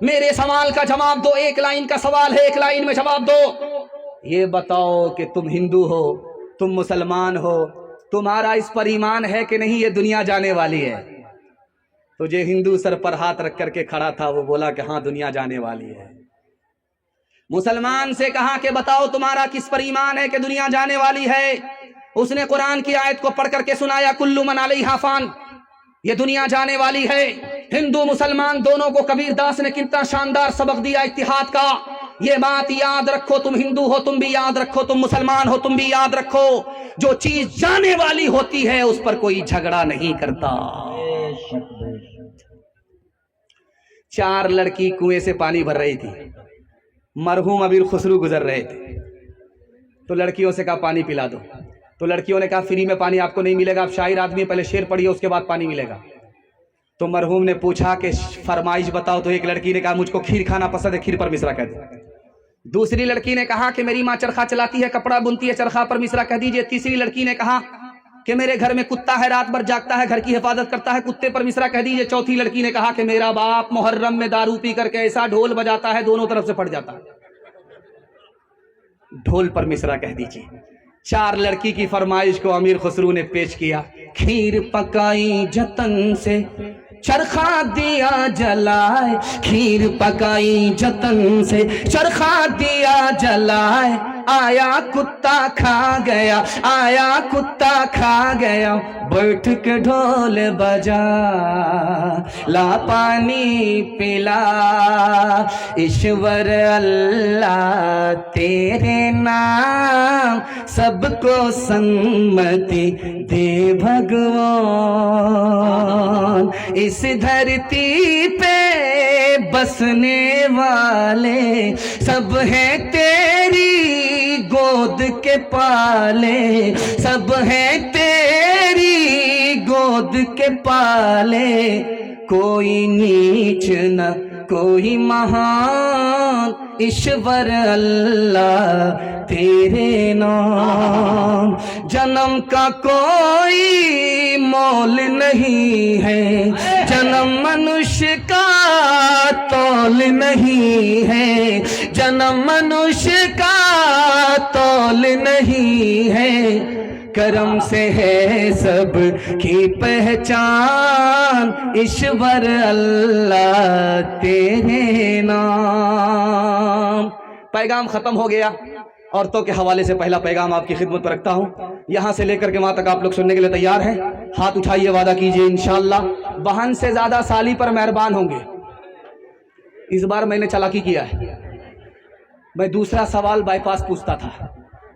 मेरे सवाल का जवाब दो, एक लाइन का सवाल है, एक लाइन में जवाब दो। ये बताओ कि तुम हिंदू हो, तुम मुसलमान हो, तुम्हारा इस पर ईमान है कि नहीं ये दुनिया जाने वाली है? तो जो हिंदू सर पर हाथ रख करके खड़ा था वो बोला कि हाँ दुनिया जाने वाली है। मुसलमान से कहा कि बताओ तुम्हारा किस पर ईमान है कि दुनिया जाने वाली है? उसने कुरान की आयत को पढ़ करके सुनाया, कुल्लु मन अलैहा फान, ये दुनिया जाने वाली है। हिंदू मुसलमान दोनों को कबीर दास ने कितना शानदार सबक दिया इत्तिहाद का। ये बात याद रखो, तुम हिंदू हो तुम भी याद रखो, तुम मुसलमान हो तुम भी याद रखो, जो चीज जाने वाली होती है उस पर कोई झगड़ा नहीं करता। 4 लड़की कुएं से पानी भर रही थी, मरहूम अमीर खुसरू गुजर रहे थे। तो लड़कियों से कहा पानी पिला दो। तो लड़कियों ने कहा फ्री में पानी आपको नहीं मिलेगा, आप शायर आदमी, पहले शेर पढ़िए उसके बाद पानी मिलेगा। तो मरहूम ने पूछा कि फरमाइश बताओ। तो एक लड़की ने कहा मुझको खीर खाना पसंद है, खीर पर मिश्रा कह दो। दूसरी लड़की ने कहा कि मेरी माँ चरखा चलाती है, कपड़ा बुनती है, चरखा पर मिश्रा कह दीजिए। तीसरी लड़की ने कहा कि मेरे घर में कुत्ता है, रात भर जागता है, घर की हिफाजत करता है, कुत्ते पर मिश्रा कह दीजिए। चौथी लड़की ने कहा कि मेरा बाप मुहर्रम में दारू पी करके ऐसा ढोल बजाता है दोनों तरफ से फट जाता है, ढोल पर मिश्रा कह दीजिए। 4 लड़की की फरमाइश को अमीर खुसरू ने पेश किया। खीर पकाई जतन से चरखा दिया जलाए, खीर पकाई जतन से चरखा दिया जलाए, आया कुत्ता खा गया, आया कुत्ता खा गया, बैठ के ढोल बजा, ला पानी पिला, ईश्वर अल्लाह तेरे नाम सबको सम्मति दे भगवान। इस धरती पे बसने वाले सब हैं तेरी गोद के पाले, सब हैं तेरी गोद के पाले, कोई नीच न कोई महान, ईश्वर अल्लाह तेरे नाम। जन्म का कोई मोल नहीं है, जन्म मनुष्य का तौल नहीं है, जन्म मनुष्य का तौल नहीं है, करम से है सब की पहचान, ईश्वर अल्लाह तेरे नाम। पैगाम खत्म हो गया। औरतों के हवाले से पहला पैगाम आपकी खिदमत पर रखता हूं, यहां से लेकर के वहां तक आप लोग सुनने के लिए तैयार हैं? हाथ उठाइए, वादा कीजिए इंशाअल्लाह बहन से ज्यादा साली पर मेहरबान होंगे। इस बार मैंने चालाकी किया है, मैं दूसरा सवाल बाईपास पूछता था,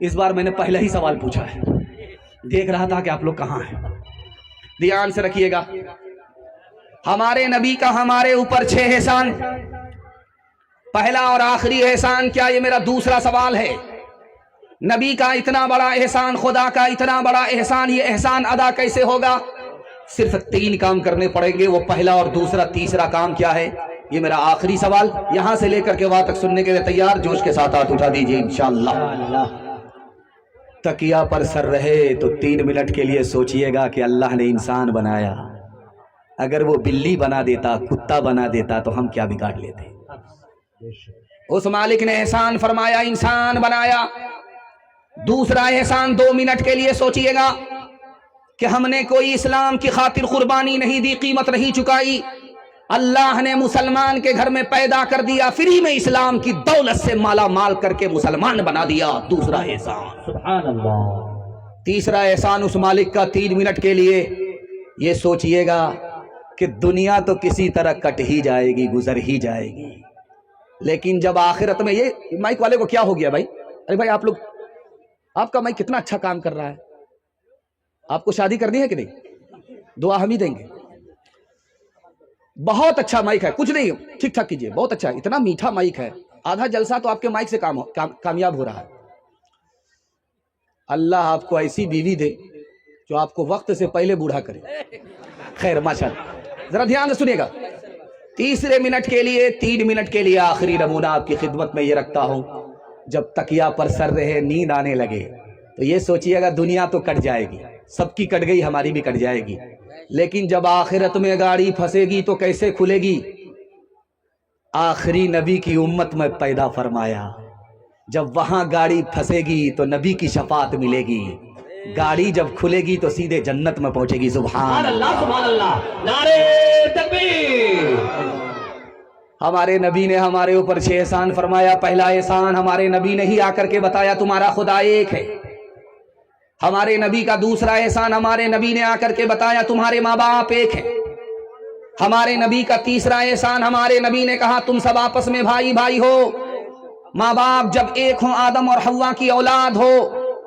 इस बार मैंने पहला ही सवाल पूछा है। देख रहा था कि आप लोग कहां हैं। ध्यान से रखिएगा, हमारे नबी का हमारे ऊपर 6 एहसान, पहला और आखिरी एहसान क्या? ये मेरा दूसरा सवाल है। नबी का इतना बड़ा एहसान, खुदा का इतना बड़ा एहसान, ये एहसान अदा कैसे होगा? सिर्फ 3 काम करने पड़ेंगे। वो पहला और दूसरा, तीसरा काम क्या है? ये मेरा आखिरी सवाल। यहां से लेकर के वहां तक सुनने के लिए तैयार? जोश के साथ हाथ उठा दीजिए इंशाअल्लाह। تکیا پر سر رہے تو 3 منٹ کے لیے سوچئے گا کہ اللہ نے انسان بنایا، اگر وہ بلی بنا دیتا، کتا بنا دیتا تو ہم کیا بگاڑ لیتے؟ اس مالک نے احسان فرمایا، انسان بنایا۔ دوسرا احسان 2 منٹ کے لیے سوچئے گا کہ ہم نے کوئی اسلام کی خاطر قربانی نہیں دی، قیمت نہیں چکائی، اللہ نے مسلمان کے گھر میں پیدا کر دیا، فری میں اسلام کی دولت سے مالا مال کر کے مسلمان بنا دیا، دوسرا احسان۔ سبحان اللہ۔ تیسرا احسان اس مالک کا 3 منٹ کے لیے یہ سوچئے گا کہ دنیا تو کسی طرح کٹ ہی جائے گی، گزر ہی جائے گی، لیکن جب آخرت میں، یہ مائک والے کو کیا ہو گیا بھائی؟ ارے بھائی آپ لوگ، آپ کا مائک کتنا اچھا کام کر رہا ہے، آپ کو شادی کرنی ہے کہ نہیں؟ دعا ہم ہی دیں گے۔ بہت اچھا مائک ہے، کچھ نہیں، ٹھیک ٹھاک کیجئے، بہت اچھا، اتنا میٹھا مائک ہے، آدھا جلسہ تو آپ کے مائک سے کامیاب ہو رہا ہے۔ اللہ آپ کو ایسی بیوی دے جو آپ کو وقت سے پہلے بوڑھا کرے۔ خیر ماشاءاللہ، ذرا دھیان سے سنیے گا۔ تیسرے منٹ کے لیے، 3 منٹ کے لیے آخری نمونہ آپ کی خدمت میں یہ رکھتا ہوں، جب تکیا پر سر رہے، نیند آنے لگے تو یہ سوچئے گا دنیا تو کٹ جائے گی، سب کی کٹ گئی، ہماری بھی کٹ جائے گی، لیکن جب آخرت میں گاڑی پھنسے گی تو کیسے کھلے گی؟ آخری نبی کی امت میں پیدا فرمایا، جب وہاں گاڑی پھنسے گی تو نبی کی شفاعت ملے گی، گاڑی جب کھلے گی تو سیدھے جنت میں پہنچے گی۔ سبحان اللہ، سبحان اللہ، نعرے تکبیر۔ ہمارے نبی نے ہمارے اوپر 6 احسان فرمایا۔ پہلا احسان ہمارے نبی نے ہی آ کر کے بتایا تمہارا خدا ایک ہے۔ ہمارے نبی کا دوسرا احسان ہمارے نبی نے آ کر کے بتایا تمہارے ماں باپ ایک ہیں۔ ہمارے نبی کا تیسرا احسان ہمارے نبی نے کہا تم سب آپس میں بھائی بھائی ہو۔ ماں باپ جب ایک ہوں، آدم اور حوا کی اولاد ہو،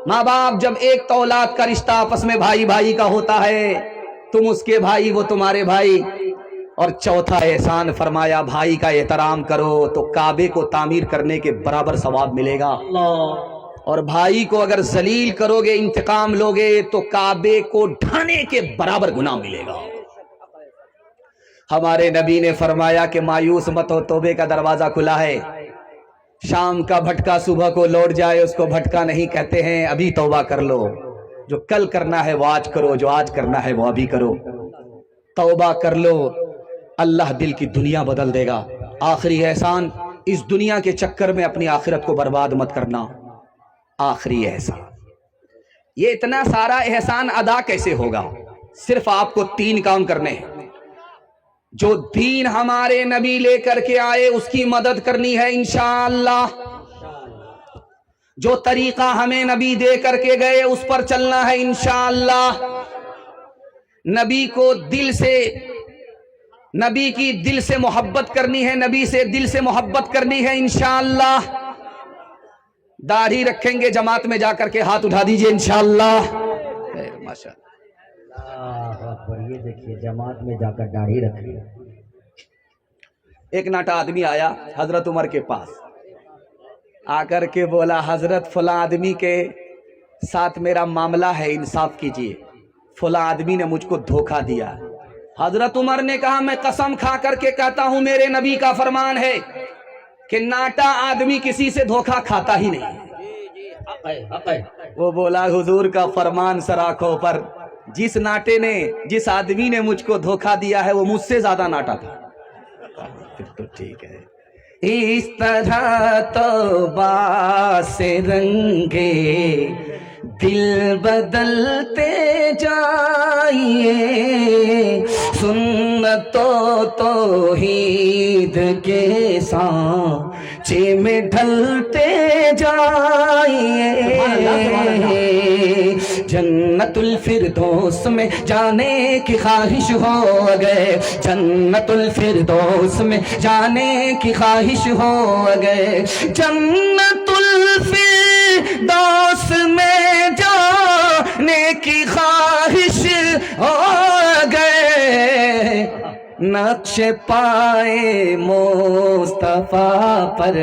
ماں باپ جب ایک تو اولاد کا رشتہ آپس میں بھائی بھائی کا ہوتا ہے، تم اس کے بھائی وہ تمہارے بھائی۔ اور چوتھا احسان فرمایا بھائی کا احترام کرو تو کعبے کو تعمیر کرنے کے برابر ثواب ملے گا، اور بھائی کو اگر ذلیل کرو گے، انتقام لوگے تو کعبے کو ڈھانے کے برابر گناہ ملے گا۔ ہمارے نبی نے فرمایا کہ مایوس مت ہو، توبے کا دروازہ کھلا ہے۔ شام کا بھٹکا صبح کو لوٹ جائے، اس کو بھٹکا نہیں کہتے ہیں، ابھی توبہ کر لو، جو کل کرنا ہے وہ آج کرو، جو آج کرنا ہے وہ ابھی کرو، توبہ کر لو، اللہ دل کی دنیا بدل دے گا۔ آخری احسان، اس دنیا کے چکر میں اپنی آخرت کو برباد مت کرنا۔ آخری احسان، یہ اتنا سارا احسان ادا کیسے ہوگا؟ صرف آپ کو 3 کام کرنے ہیں۔ جو دین ہمارے نبی لے کر کے آئے اس کی مدد کرنی ہے انشاءاللہ۔ جو طریقہ ہمیں نبی دے کر کے گئے اس پر چلنا ہے انشاءاللہ۔ نبی کو دل سے، نبی کی دل سے محبت کرنی ہے، نبی سے دل سے محبت کرنی ہے انشاءاللہ۔ داڑھی رکھیں گے جماعت میں جا کر کے ہاتھ اٹھا دیجئے انشاءاللہ۔ ماشاءاللہ، یہ دیکھیے جماعت میں جا کر داڑھی رکھی۔ ایک ناٹا آدمی آیا حضرت عمر کے پاس، آ کر کے بولا حضرت فلاں آدمی کے ساتھ میرا معاملہ ہے، انصاف کیجئے، فلاں آدمی نے مجھ کو دھوکہ دیا۔ حضرت عمر نے کہا میں قسم کھا کر کے کہتا ہوں میرے نبی کا فرمان ہے کہ ناٹا آدمی کسی سے دھوکہ کھاتا ہی نہیں۔ وہ بولا حضور کا فرمان سر آنکھوں پر، جس ناٹے نے، جس آدمی نے مجھ کو دھوکہ دیا ہے وہ مجھ سے زیادہ ناٹا تھا۔ پھر تو ٹھیک ہے۔ اس طرح توبہ سے رنگے دل بدلتے جائیے، سنت و توحید کے سانچے میں ڈھلتے جائیے، جنت الفردوس میں جانے کی خواہش ہو گئے، جنت الفردوس میں جانے کی خواہش ہو گئے، جنت الفردوس میں جانے کی خواہش ہو گئے، نقش پائے مصطفیٰ پر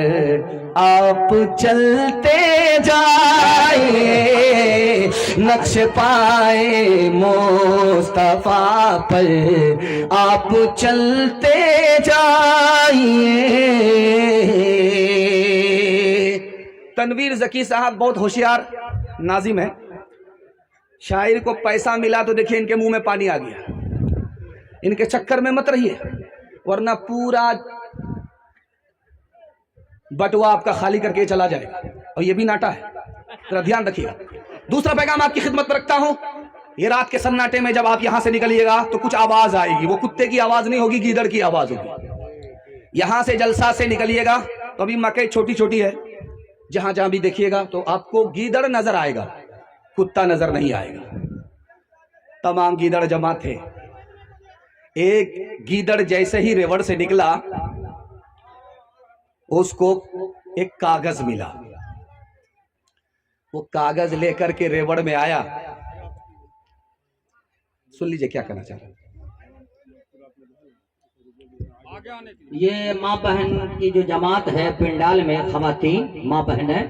آپ چلتے جائیے، نقش پائے مصطفیٰ پر آپ چلتے جائیے۔ تنویر ذکی صاحب بہت ہوشیار नाजिम है, शायर को पैसा मिला तो देखिए इनके मुंह में पानी आ गया। इनके चक्कर में मत रहिए, वरना पूरा बटुआ आपका खाली करके चला जाएगा, और ये भी नाटा है, जरा ध्यान रखिएगा। दूसरा पैगाम आपकी खिदमत में रखता हूं, ये रात के सन्नाटे में जब आप यहां से निकलिएगा तो कुछ आवाज आएगी, वो कुत्ते की आवाज नहीं होगी, गीदड़ की आवाज होगी। यहां से जलसा से निकलिएगा तो अभी मकई छोटी छोटी है, जहां जहां भी देखिएगा तो आपको गीदड़ नजर आएगा, कुत्ता नजर नहीं आएगा। तमाम गीदड़ जमा थे। एक गीदड़ जैसे ही रेवड़ से निकला, उसको एक कागज मिला। वो कागज लेकर के रेवड़ में आया। सुन लीजिए क्या कहना चाह रहा है। ये माँ बहन की जो जमात है पिंडाल में, खवातीन माँ बहन है,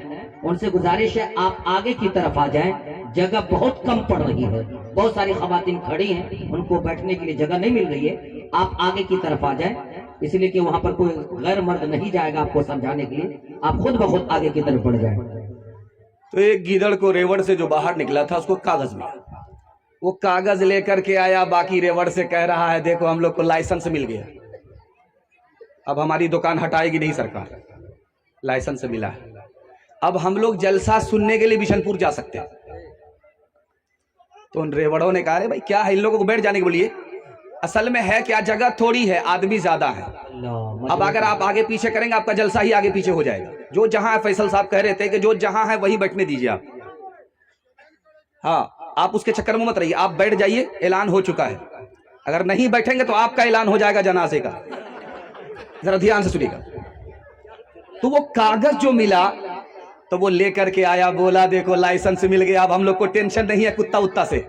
उनसे गुजारिश है आप आगे की तरफ आ जाएं, जगह बहुत कम पड़ रही है, बहुत सारी खवातीन खड़ी हैं, उनको बैठने के लिए जगह नहीं मिल रही है, आप आगे की तरफ आ जाएं, इसलिए कि वहां पर कोई गैर मर्द नहीं जाएगा आपको समझाने के लिए, आप खुद ब खुद आगे की तरफ बढ़ जाएं। तो एक गीदड़ को रेवड़ से जो बाहर निकला था उसको कागज मिला, वो कागज लेकर के आया, बाकी रेवड़ से कह रहा है देखो हम लोग को लाइसेंस मिल गया, अब हमारी दुकान हटाएगी नहीं सरकार, लाइसेंस मिला है, अब हम लोग जलसा सुनने के लिए बिशनपुर जा सकते हैं। तो उन रेवड़ों ने कहा अरे भाई क्या है, इन लोगों को बैठ जाने के बोलिए, असल में है क्या, जगह थोड़ी है, आदमी ज्यादा है, अब अगर आप आगे पीछे करेंगे आपका जलसा ही आगे पीछे हो जाएगा। जो जहां है, फैसल साहब कह रहे थे कि जो जहां है वही बैठने दीजिए आप, हाँ आप उसके चक्कर में मत रहिए, आप बैठ जाइए, ऐलान हो चुका है, अगर नहीं बैठेंगे तो आपका ऐलान हो जाएगा जनाजे का, जरा ध्यान से सुनिएगा। तो वो कागज जो मिला तो वो लेकर के आया, बोला देखो लाइसेंस मिल गया, अब हम लोग को टेंशन नहीं है कुत्ता उत्ता से,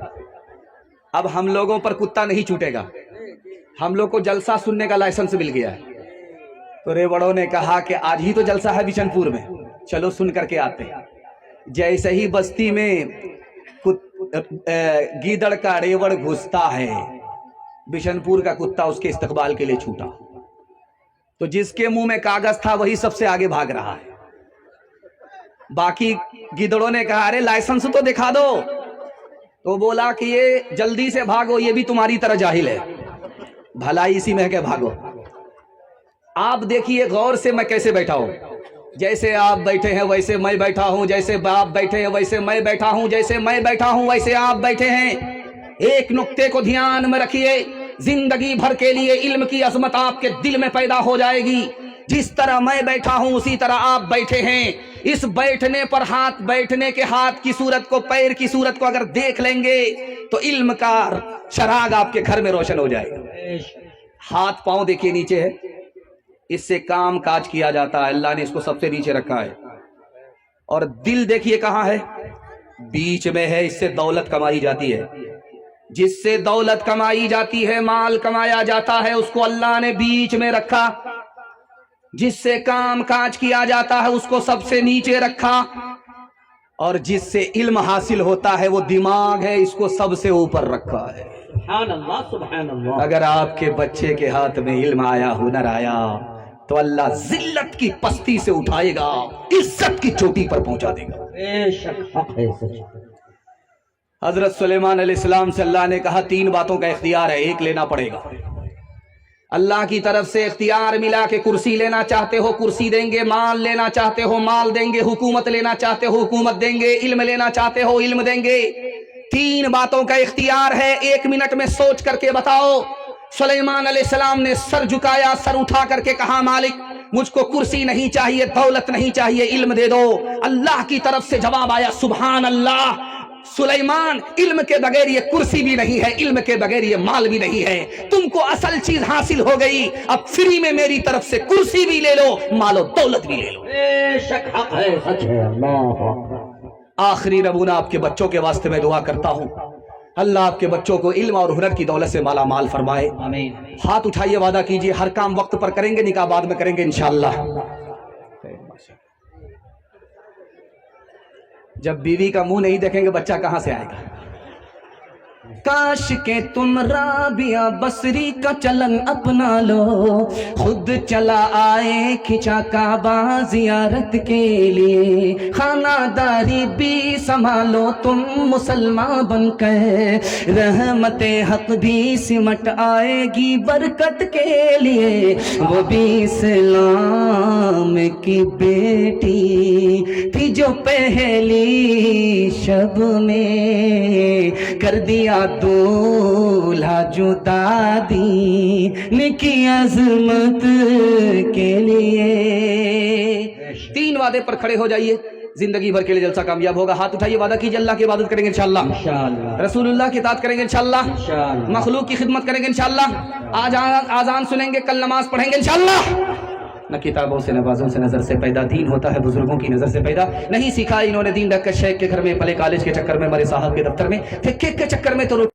अब हम लोगों पर कुत्ता नहीं छूटेगा, हम लोग को जलसा सुनने का लाइसेंस मिल गया है। तो रेवड़ों ने कहा कि आज ही तो जलसा है बिशनपुर में, चलो सुन करके आते हैं। जैसे ही बस्ती में गीदड़ का रेवड़ घुसता है, बिशनपुर का कुत्ता उसके इस्तकबाल के लिए छूटा, तो जिसके मुंह में कागज था वही सबसे आगे भाग रहा है। बाकी गीदड़ों ने कहा अरे लाइसेंस तो दिखा दो, तो बोला कि ये जल्दी से भागो, ये भी तुम्हारी तरह जाहिल है, भलाई इसी में है कि भागो। आप देखिए गौर से मैं कैसे बैठा हूं, जैसे आप बैठे हैं वैसे मैं बैठा हूं, जैसे आप बैठे हैं वैसे मैं बैठा हूं, जैसे मैं बैठा हूं वैसे आप बैठे हैं। एक नुक्ते को ध्यान में रखिए, जिंदगी भर के लिए इल्म की अजमत आपके दिल में पैदा हो जाएगी। जिस तरह मैं बैठा हूं उसी तरह आप बैठे हैं। इस बैठने पर हाथ, बैठने के हाथ की सूरत को, पैर की सूरत को अगर देख लेंगे तो इल्म का चराग आपके घर में रोशन हो जाएगा। हाथ पांव देखिए नीचे है, इससे काम काज किया जाता है, अल्लाह ने इसको सबसे नीचे रखा है। और दिल देखिए कहां है, बीच में है, इससे दौलत कमाई जाती है। जिससे दौलत कमाई जाती है, माल कमाया जाता है, उसको अल्लाह ने बीच में रखा। जिससे काम काज किया जाता है उसको सबसे नीचे रखा। और जिससे इल्म हासिल होता है वो दिमाग है, इसको सबसे ऊपर रखा है। सुभान अल्लाह। अगर आपके बच्चे के हाथ में इल्म आया, हुनर आया, तो अल्लाह जिल्लत की पस्ती से उठाएगा, इज्जत की चोटी पर पहुंचा देगा। हजरत सुलेमान अलैहिस्सलाम से अल्लाह ने कहा 3 बातों का इख्तियार है, एक लेना पड़ेगा। अल्लाह की तरफ से इख्तियार मिला कि कुर्सी लेना चाहते हो कुर्सी देंगे, माल लेना चाहते हो माल देंगे, हुकूमत लेना चाहते हो हुकूमत देंगे, इल्म लेना चाहते हो इल्म देंगे। 3 बातों का इख्तियार है, 1 मिनट में सोच करके बताओ। सुलेमान अलैहिस्सलाम ने सर झुकाया, सर उठा करके कहा मालिक मुझको कुर्सी नहीं चाहिए, दौलत नहीं चाहिए, इल्म दे दो। अल्लाह की तरफ से जवाब आया सुभान अल्लाह, सुलेमान इल्म के बगैर ये कुर्सी भी नहीं है, इल्म के बगैर ये माल भी नहीं है। तुमको असल चीज हासिल हो गई, अब फ्री में मेरी तरफ से कुर्सी भी ले लो, मालो दौलत भी ले लो। बेशक हक है, सच है। अल्लाह। आखिरी नमूना आपके बच्चों के वास्ते मैं दुआ करता हूँ, अल्लाह आपके बच्चों को इल्म और हुनर की दौलत से माला माल फरमाए। आमीन। हाथ उठाइए, वादा कीजिए हर काम वक्त पर करेंगे, निकाह बाद में करेंगे इंशाअल्लाह। जब बीवी का मुंह नहीं देखेंगे बच्चा कहां से आएगा। کاش کہ تم رابعہ بصری کا چلن اپنا لو، خود چلا آئے کھچا کعبہ زیارت کے لیے، خانہ داری بھی سنبھالو تم مسلمان بن کر، رحمت حق بھی سمٹ آئے گی برکت کے لیے، وہ بھی اسلام کی بیٹی تھی جو پہلی شب میں کر دیا دولہا جدا دین کی عظمت کے لیے۔ 3 وعدے پر کھڑے ہو جائیے، زندگی بھر کے لیے جلسہ کامیاب ہوگا۔ ہاتھ اٹھائیے، وعدہ کیجیے اللہ کی عبادت کریں گے انشاءاللہ، انشاءاللہ رسول اللہ کی اطاعت کریں گے انشاءاللہ، انشاءاللہ مخلوق کی خدمت کریں گے انشاءاللہ، آج آذان سنیں گے، کل نماز پڑھیں گے انشاءاللہ۔ نہ کتابوں سے نوازوں سے نظر سے پیدا، دین ہوتا ہے بزرگوں کی نظر سے پیدا، نہیں سکھا انہوں نے دین رکھ کر شیخ کے گھر میں، پلے کالج کے چکر میں، مرے صاحب کے دفتر میں، پھر کیک کے چکر میں تو